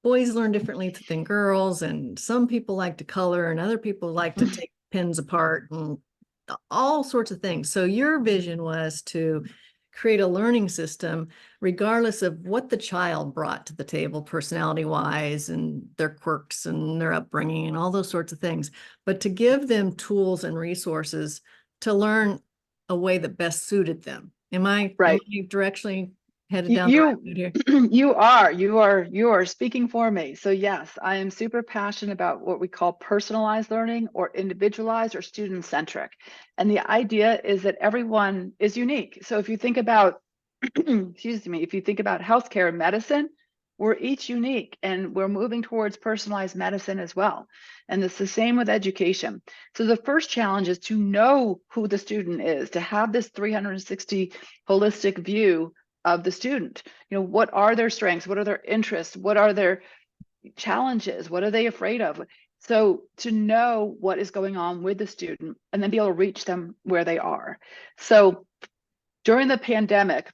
Boys learn differently than girls, and some people like to color and other people like to take pens apart and all sorts of things. So your vision was to create a learning system regardless of what the child brought to the table personality wise and their quirks and their upbringing and all those sorts of things, but to give them tools and resources to learn a way that best suited them. Am Right. I directionally headed down the right You road here? you are speaking for me. So yes, I am super passionate about what we call personalized learning or individualized or student centric. And the idea is that everyone is unique. So if you think about excuse me, if you think about healthcare and medicine, we're each unique and we're moving towards personalized medicine as well. And it's the same with education. So the first challenge is to know who the student is, to have this 360 holistic view of the student. What are their strengths? What are their interests? What are their challenges? What are they afraid of? So to know what is going on with the student and then be able to reach them where they are. So during the pandemic,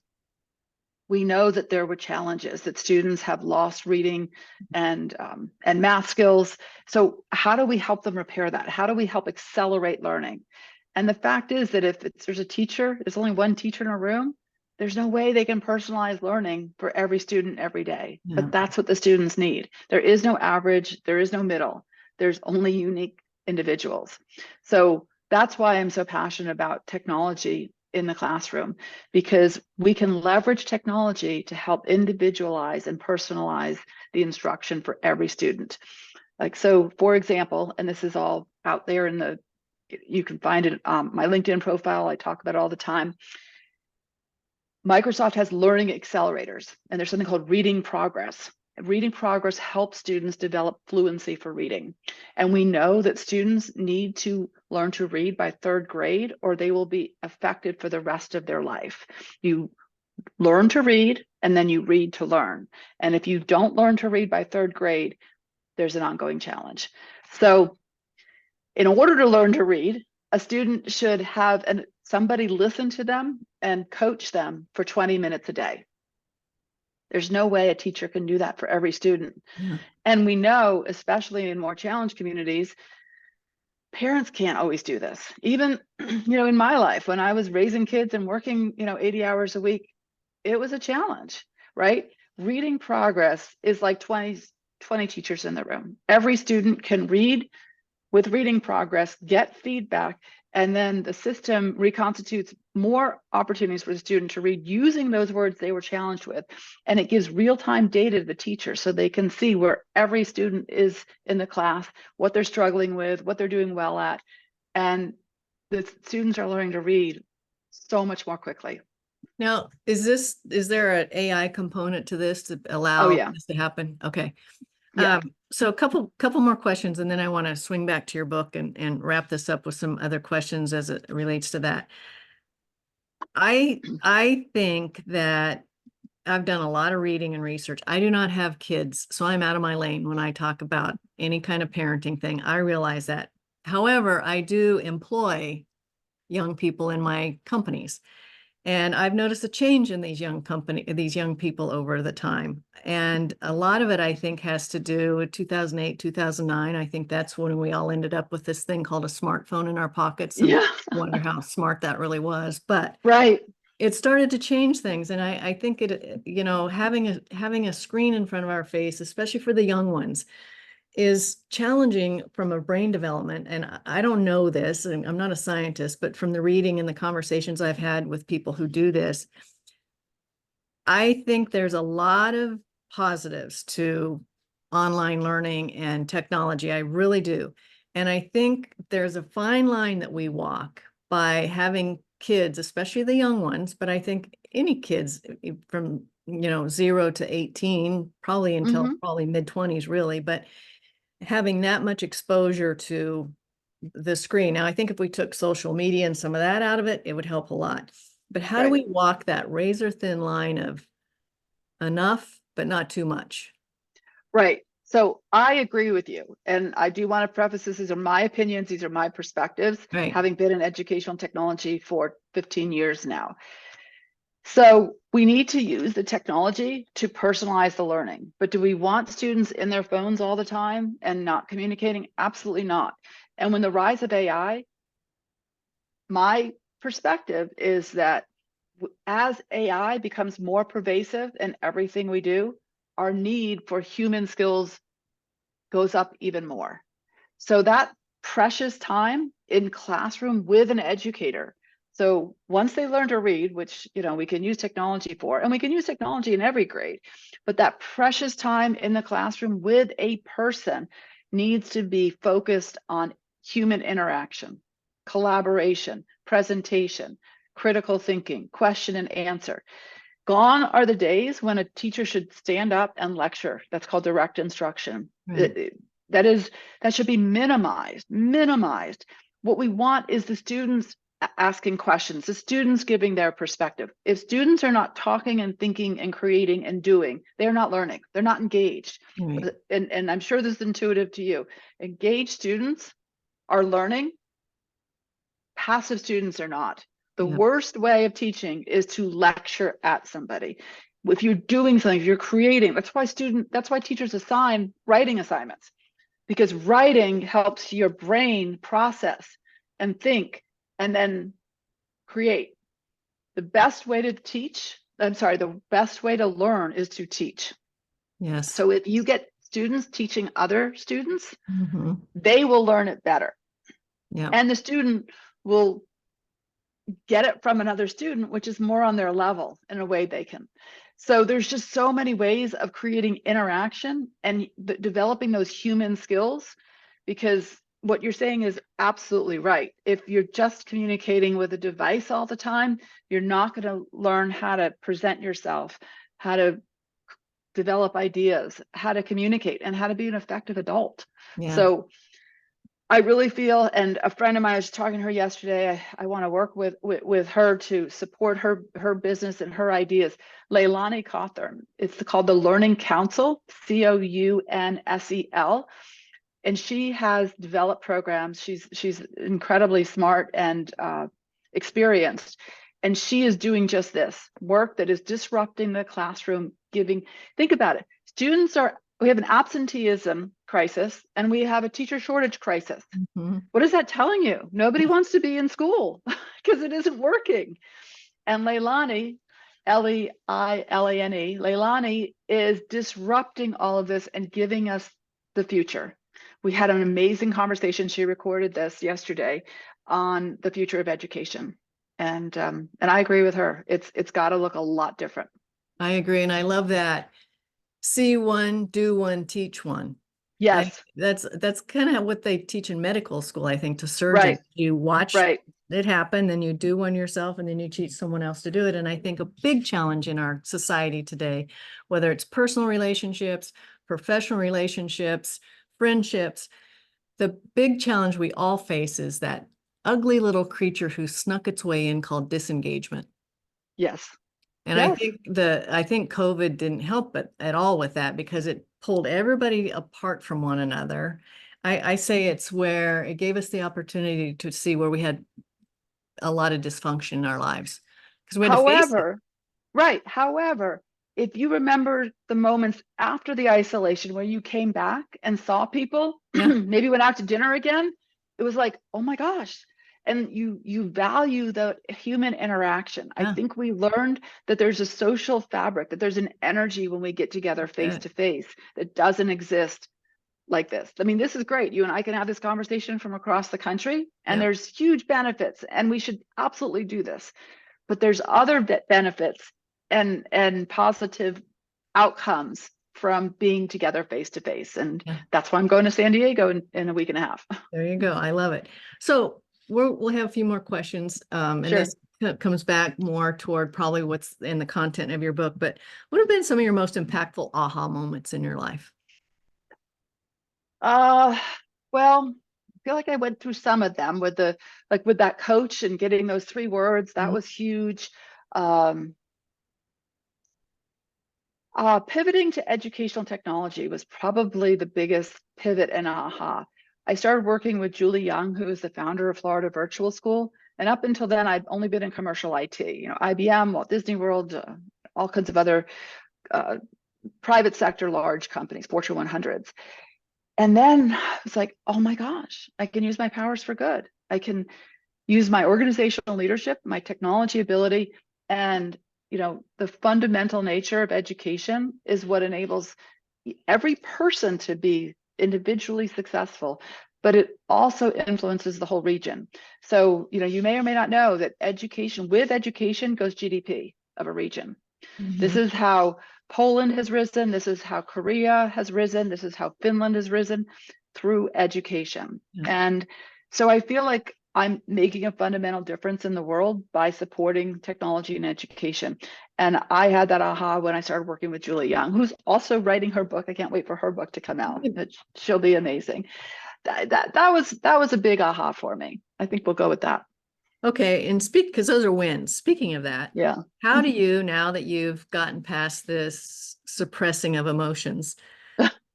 we know that there were challenges, that students have lost reading and math skills. So how do we help them repair that? How do we help accelerate learning? And the fact is that if there's a teacher, there's only one teacher in a room, There's no way they can personalize learning for every student every day, Yeah. but that's what the students need. There is no average, there is no middle. There's only unique individuals. So that's why I'm so passionate about technology in the classroom, because we can leverage technology to help individualize and personalize the instruction for every student. Like, so for example, and this is all out there in the, you can find it on my LinkedIn profile, I talk about it all the time. Microsoft has learning accelerators, and there's something called reading progress. Reading progress helps students develop fluency for reading. And we know that students need to learn to read by third grade, or they will be affected for the rest of their life. You learn to read, and then you read to learn. And if you don't learn to read by third grade, there's an ongoing challenge. So in order to learn to read, a student should have somebody listen to them and coach them for 20 minutes a day. There's no way a teacher can do that for every student. Yeah. And we know, especially in more challenged communities, parents can't always do this. Even, in my life, when I was raising kids and working, 80 hours a week, it was a challenge, right? Reading progress is like 20 teachers in the room. Every student can read with reading progress, get feedback, and then the system reconstitutes more opportunities for the student to read using those words they were challenged with. And it gives real-time data to the teacher so they can see where every student is in the class, what they're struggling with, what they're doing well at. And the students are learning to read so much more quickly. Now, is there an AI component to this to allow yeah. this to happen? Okay. Yeah. So a couple more questions, and then I want to swing back to your book and wrap this up with some other questions as it relates to that. I think that I've done a lot of reading and research. I do not have kids, so I'm out of my lane when I talk about any kind of parenting thing. I realize that. However, I do employ young people in my companies. And I've noticed a change in these young people over the time. And a lot of it, I think, has to do with 2008, 2009. I think that's when we all ended up with this thing called a smartphone in our pockets and Yeah. wonder how smart that really was. But Right. it started to change things. And I think having a screen in front of our face, especially for the young ones, is challenging from a brain development. And I don't know this, and I'm not a scientist, but from the reading and the conversations I've had with people who do this, I think there's a lot of positives to online learning and technology. I really do. And I think there's a fine line that we walk by having kids, especially the young ones, but I think any kids from 0 to 18, probably until probably mid-20s really, but having that much exposure to the screen. Now, I think if we took social media and some of that out of it, it would help a lot. But how do we walk that razor thin line of enough, but not too much? Right. So I agree with you. And I do want to preface this, these are my opinions, these are my perspectives, Right. having been in educational technology for 15 years now. So we need to use the technology to personalize the learning. But do we want students in their phones all the time and not communicating? Absolutely not. And when the rise of AI, my perspective is that as AI becomes more pervasive in everything we do, our need for human skills goes up even more. So that precious time in classroom with an educator. So once they learn to read, which we can use technology for, and we can use technology in every grade, but that precious time in the classroom with a person needs to be focused on human interaction, collaboration, presentation, critical thinking, question and answer. Gone are the days when a teacher should stand up and lecture. That's called direct instruction. Right. That should be minimized. What we want is the students asking questions, the students giving their perspective. If students are not talking and thinking and creating and doing, they're not learning, they're not engaged. Right. And I'm sure this is intuitive to you. Engaged students are learning, passive students are not. The Yeah. worst way of teaching is to lecture at somebody. If you're doing something, if you're creating, that's why teachers assign writing assignments, because writing helps your brain process and think and then create. the best way to teach, the best way to learn is to teach. Yes. So if you get students teaching other students, Mm-hmm. they will learn it better. Yeah. And the student will get it from another student, which is more on their level in a way they can. So there's just so many ways of creating interaction and developing those human skills, because what you're saying is absolutely right. If you're just communicating with a device all the time, you're not going to learn how to present yourself, how to develop ideas, how to communicate, and how to be an effective adult. Yeah. So I really feel, and a friend of mine, I was talking to her yesterday, I want to work with her to support her business and her ideas. Leilani Cawthorn, it's called the Learning Council, COUNSEL. And she has developed programs. She's incredibly smart and experienced. And she is doing just this work that is disrupting the classroom, think about it. We have an absenteeism crisis and we have a teacher shortage crisis. Mm-hmm. What is that telling you? Nobody wants to be in school because it isn't working. And Leilani, Leilani, Leilani is disrupting all of this and giving us the future. We had an amazing conversation. She recorded this yesterday on the future of education. And I agree with her. It's got to look a lot different. I agree. And I love that. See one, do one, teach one. Yes. That's kind of what they teach in medical school, I think, to surgeons. Right. You watch Right. it happen, then you do one yourself, and then you teach someone else to do it. And I think a big challenge in our society today, whether it's personal relationships, professional relationships, friendships, the big challenge we all face is that ugly little creature who snuck its way in called disengagement. Yes. And Yes. I think COVID didn't help it at all with that, because it pulled everybody apart from one another. I say it's where it gave us the opportunity to see where we had a lot of dysfunction in our lives, because we had to face it. Right. However, if you remember the moments after the isolation where you came back and saw people, Yeah. maybe went out to dinner again, it was like, oh my gosh. And you value the human interaction. Yeah. I think we learned that there's a social fabric, that there's an energy when we get together face to face that doesn't exist like this. I mean, this is great. You and I can have this conversation from across the country, and there's huge benefits, and we should absolutely do this. But there's other benefits and positive outcomes from being together face to face. And that's why I'm going to San Diego in a week and a half. There you go. I love it. So we'll have a few more questions. And Sure. this comes back more toward probably what's in the content of your book, but what have been some of your most impactful aha moments in your life? Well, I feel like I went through some of them with that coach and getting those 3 words. That was huge. Pivoting to educational technology was probably the biggest pivot and aha. I started working with Julie Young, who is the founder of Florida Virtual School. And up until then, I'd only been in commercial IT, IBM, Walt Disney World, all kinds of other private sector, large companies, Fortune 100s. And then I was like, oh my gosh, I can use my powers for good. I can use my organizational leadership, my technology ability, and the fundamental nature of education is what enables every person to be individually successful, but it also influences the whole region. So, you may or may not know that with education goes GDP of a region. Mm-hmm. This is how Poland has risen. This is how Korea has risen. This is how Finland has risen, through education. Yeah. And so I feel like I'm making a fundamental difference in the world by supporting technology and education. And I had that aha when I started working with Julie Young, who's also writing her book. I can't wait for her book to come out. She'll be amazing. That was a big aha for me. I think we'll go with that. Okay, and because those are wins. Speaking of that, how do you, now that you've gotten past this suppressing of emotions,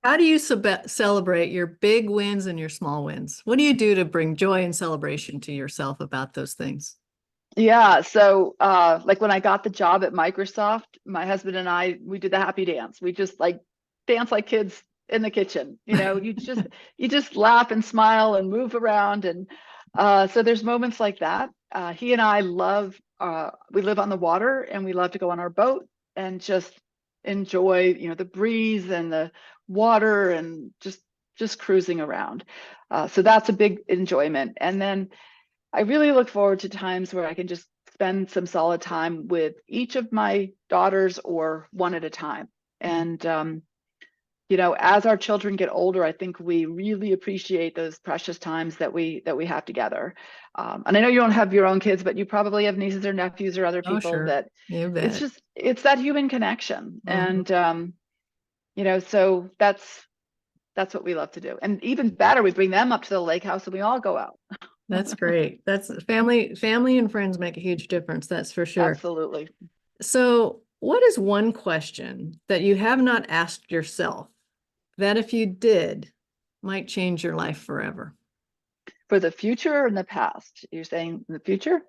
how do you celebrate your big wins and your small wins? What do you do to bring joy and celebration to yourself about those things? Yeah, so like when I got the job at Microsoft, my husband and we did the happy dance. We just dance like kids in the kitchen. You just laugh and smile and move around, and so there's moments like that. he and I love, we live on the water, and we love to go on our boat and just enjoy, the breeze and the water, and just cruising around. So that's a big enjoyment. And then I really look forward to times where I can just spend some solid time with each of my daughters, or one at a time. And as our children get older, I think we really appreciate those precious times that we have together. And I know you don't have your own kids, but you probably have nieces or nephews or other Oh, people sure. that You bet. it's that human connection. Mhm. And so that's what we love to do. And even better, we bring them up to the lake house and we all go out. That's great. That's family and friends make a huge difference. That's for sure. Absolutely. So, what is one question that you have not asked yourself that if you did might change your life forever? For the future or in the past? You're saying in the future?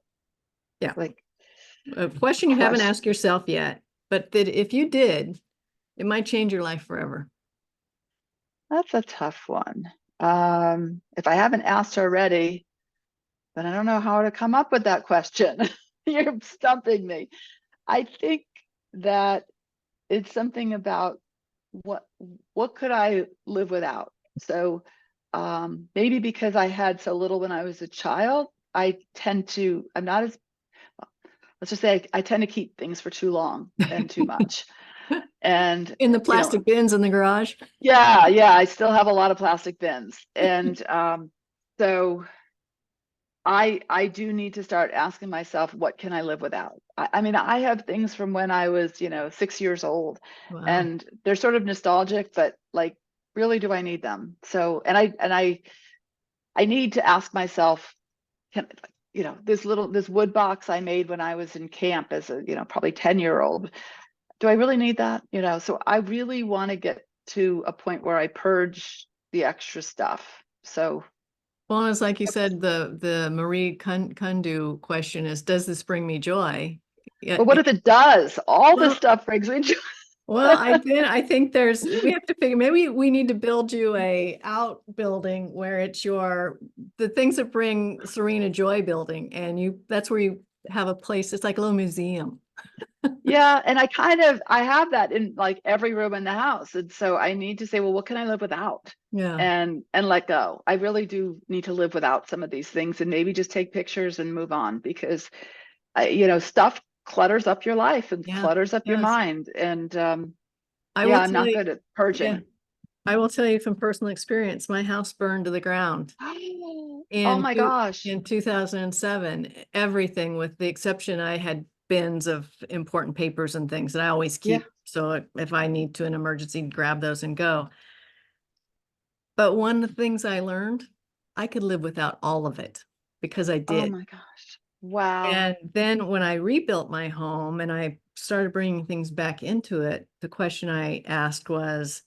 Yeah. Like A question you haven't asked yourself yet, but that if you did, it might change your life forever. That's a tough one. If I haven't asked already, then I don't know how to come up with that question. You're stumping me. I think that it's something about what could I live without? So maybe because I had so little when I was a child, I'm not as, let's just say I tend to keep things for too long and too much. And In the plastic bins in the garage? yeah, I still have a lot of plastic bins. And so I do need to start asking myself, what can I live without? I mean, I have things from when I was, 6 years old, Wow. and they're sort of nostalgic, but like, really, do I need them? So, and I need to ask myself, can, this wood box I made when I was in camp as a, probably 10-year-old, do I really need that? So I really want to get to a point where I purge the extra stuff. So Well, it's like you said, the Marie Kondo question is, does this bring me joy? Yeah. but what if it does? All this Well, stuff brings me joy. well, I think we have to figure, maybe we need to build you a outbuilding where it's the things that bring Serena joy building, and that's where you have a place. It's like a little museum. Yeah, and I have that in like every room in the house. And so I need to say, well, what can I live without? Yeah. And let go. I really do need to live without some of these things, and maybe just take pictures and move on, because stuff clutters up your life and Yeah. clutters up your Yes. mind. And I will I'm tell not you, good at yeah, purging. I will tell you from personal experience, my house burned to the ground Oh my gosh. in 2007. Everything, with the exception, I had bins of important papers and things that I always Yeah. keep. So if I need to, an emergency, grab those and go. But one of the things I learned, I could live without all of it, because I Oh did. my gosh. Wow. And then when I rebuilt my home and I started bringing things back into it, the question I asked was,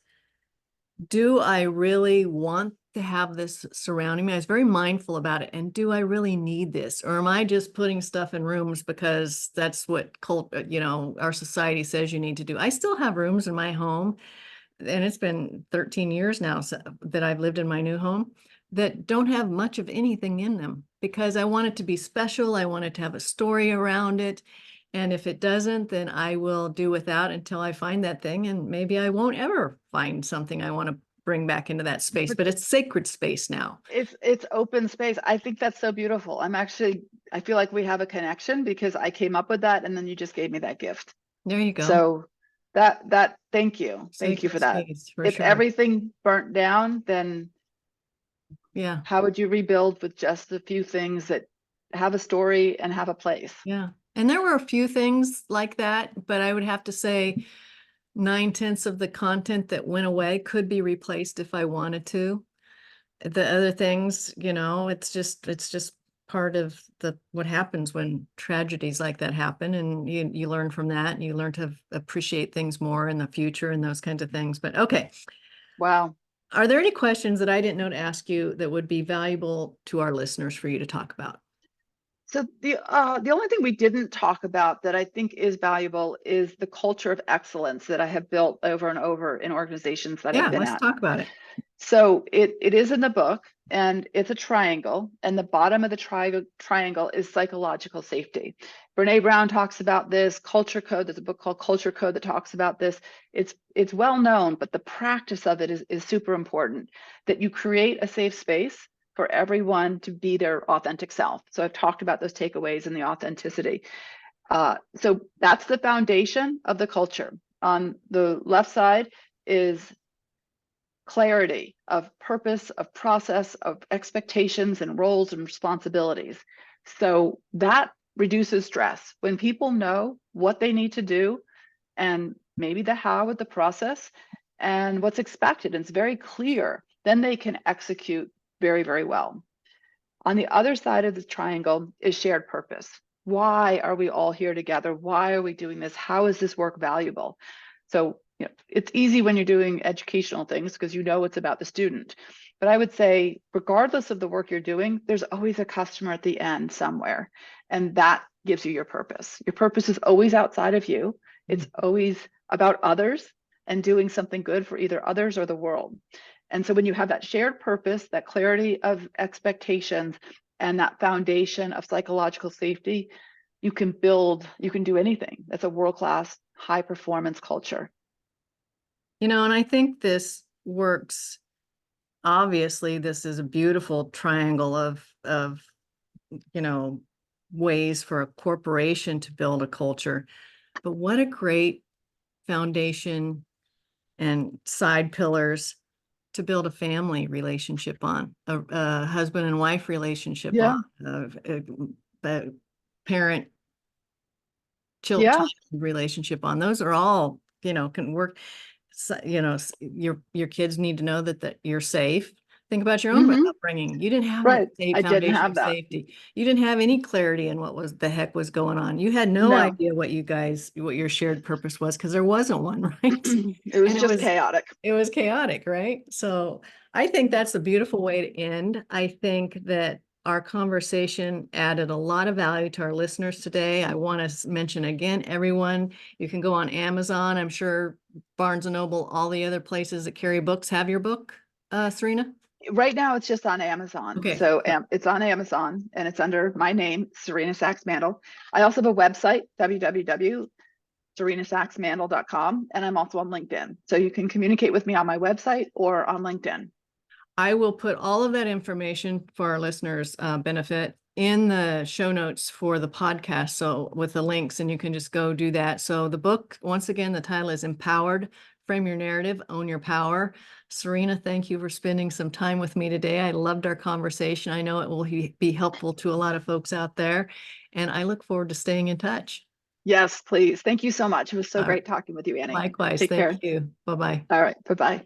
do I really want to have this surrounding me? I was very mindful about it. And do I really need this? Or am I just putting stuff in rooms because that's what our society says you need to do? I still have rooms in my home, and it's been 13 years now that I've lived in my new home, that don't have much of anything in them, because I want it to be special. I want it to have a story around it. And if it doesn't, then I will do without until I find that thing. And maybe I won't ever find something I want to bring back into that space, but it's sacred space now. It's open space. I think that's so beautiful. I feel like we have a connection, because I came up with that, and then you just gave me that gift. There you go. So thank you. Thank you for that. Space, for If sure. everything burnt down, then Yeah. how would you rebuild with just a few things that have a story and have a place? Yeah. And there were a few things like that, but I would have to say 9/10 of the content that went away could be replaced if I wanted to. The other things, it's just part of what happens when tragedies like that happen, and you learn from that, and you learn to appreciate things more in the future and those kinds of things. But okay. Wow. Are there any questions that I didn't know to ask you that would be valuable to our listeners for you to talk about? So the only thing we didn't talk about that I think is valuable is the culture of excellence that I have built over and over in organizations that Yeah, I've been let's at. talk about it. So it is in the book. and it's a triangle, and the bottom of the triangle is psychological safety. Brene Brown talks about this. Culture Code, there's a book called Culture Code that talks about this. It's well known, but the practice of it is super important, that you create a safe space for everyone to be their authentic self. So I've talked about those takeaways and the authenticity. So that's the foundation of the culture. On the left side is clarity of purpose, of process, of expectations and roles and responsibilities. So that reduces stress. When people know what they need to do and maybe the how of the process and what's expected, and it's very clear, then they can execute very, very well. On the other side of the triangle is shared purpose. Why are we all here together? Why are we doing this? How is this work valuable? So, it's easy when you're doing educational things because you know it's about the student. But I would say, regardless of the work you're doing, there's always a customer at the end somewhere. And that gives you your purpose. Your purpose is always outside of you. It's always about others and doing something good for either others or the world. And so when you have that shared purpose, that clarity of expectations, and that foundation of psychological safety, you can do anything. That's a world-class, high-performance culture. And I think this works. Obviously, this is a beautiful triangle of ways for a corporation to build a culture. But what a great foundation and side pillars to build a family relationship on, a husband and wife relationship on, a parent child relationship on. Those are all, can work. So, your kids need to know that you're safe. Think about your own upbringing. You didn't have that safe foundation of safety. You didn't have any clarity in what the heck was going on. You had no idea what your shared purpose was, because there wasn't one, right? It was just chaotic. It was chaotic, right? So I think that's a beautiful way to end. I think that our conversation added a lot of value to our listeners today. I want to mention again, everyone, you can go on Amazon. I'm sure Barnes and Noble, all the other places that carry books have your book, Serena? Right now, it's just on Amazon. Okay. So it's on Amazon and it's under my name, Serena Sacks-Mandel. I also have a website, www.serenasacksmandel.com, and I'm also on LinkedIn. So you can communicate with me on my website or on LinkedIn. I will put all of that information for our listeners' benefit in the show notes for the podcast. So with the links, and you can just go do that. So the book, once again, the title is Empowered: Frame Your Narrative, Own Your Power. Serena, thank you for spending some time with me today. I loved our conversation. I know it will be helpful to a lot of folks out there, and I look forward to staying in touch. Yes, please. Thank you so much. It was so great talking with you, Annie. Likewise. Thank you. Bye-bye. All right. Bye-bye.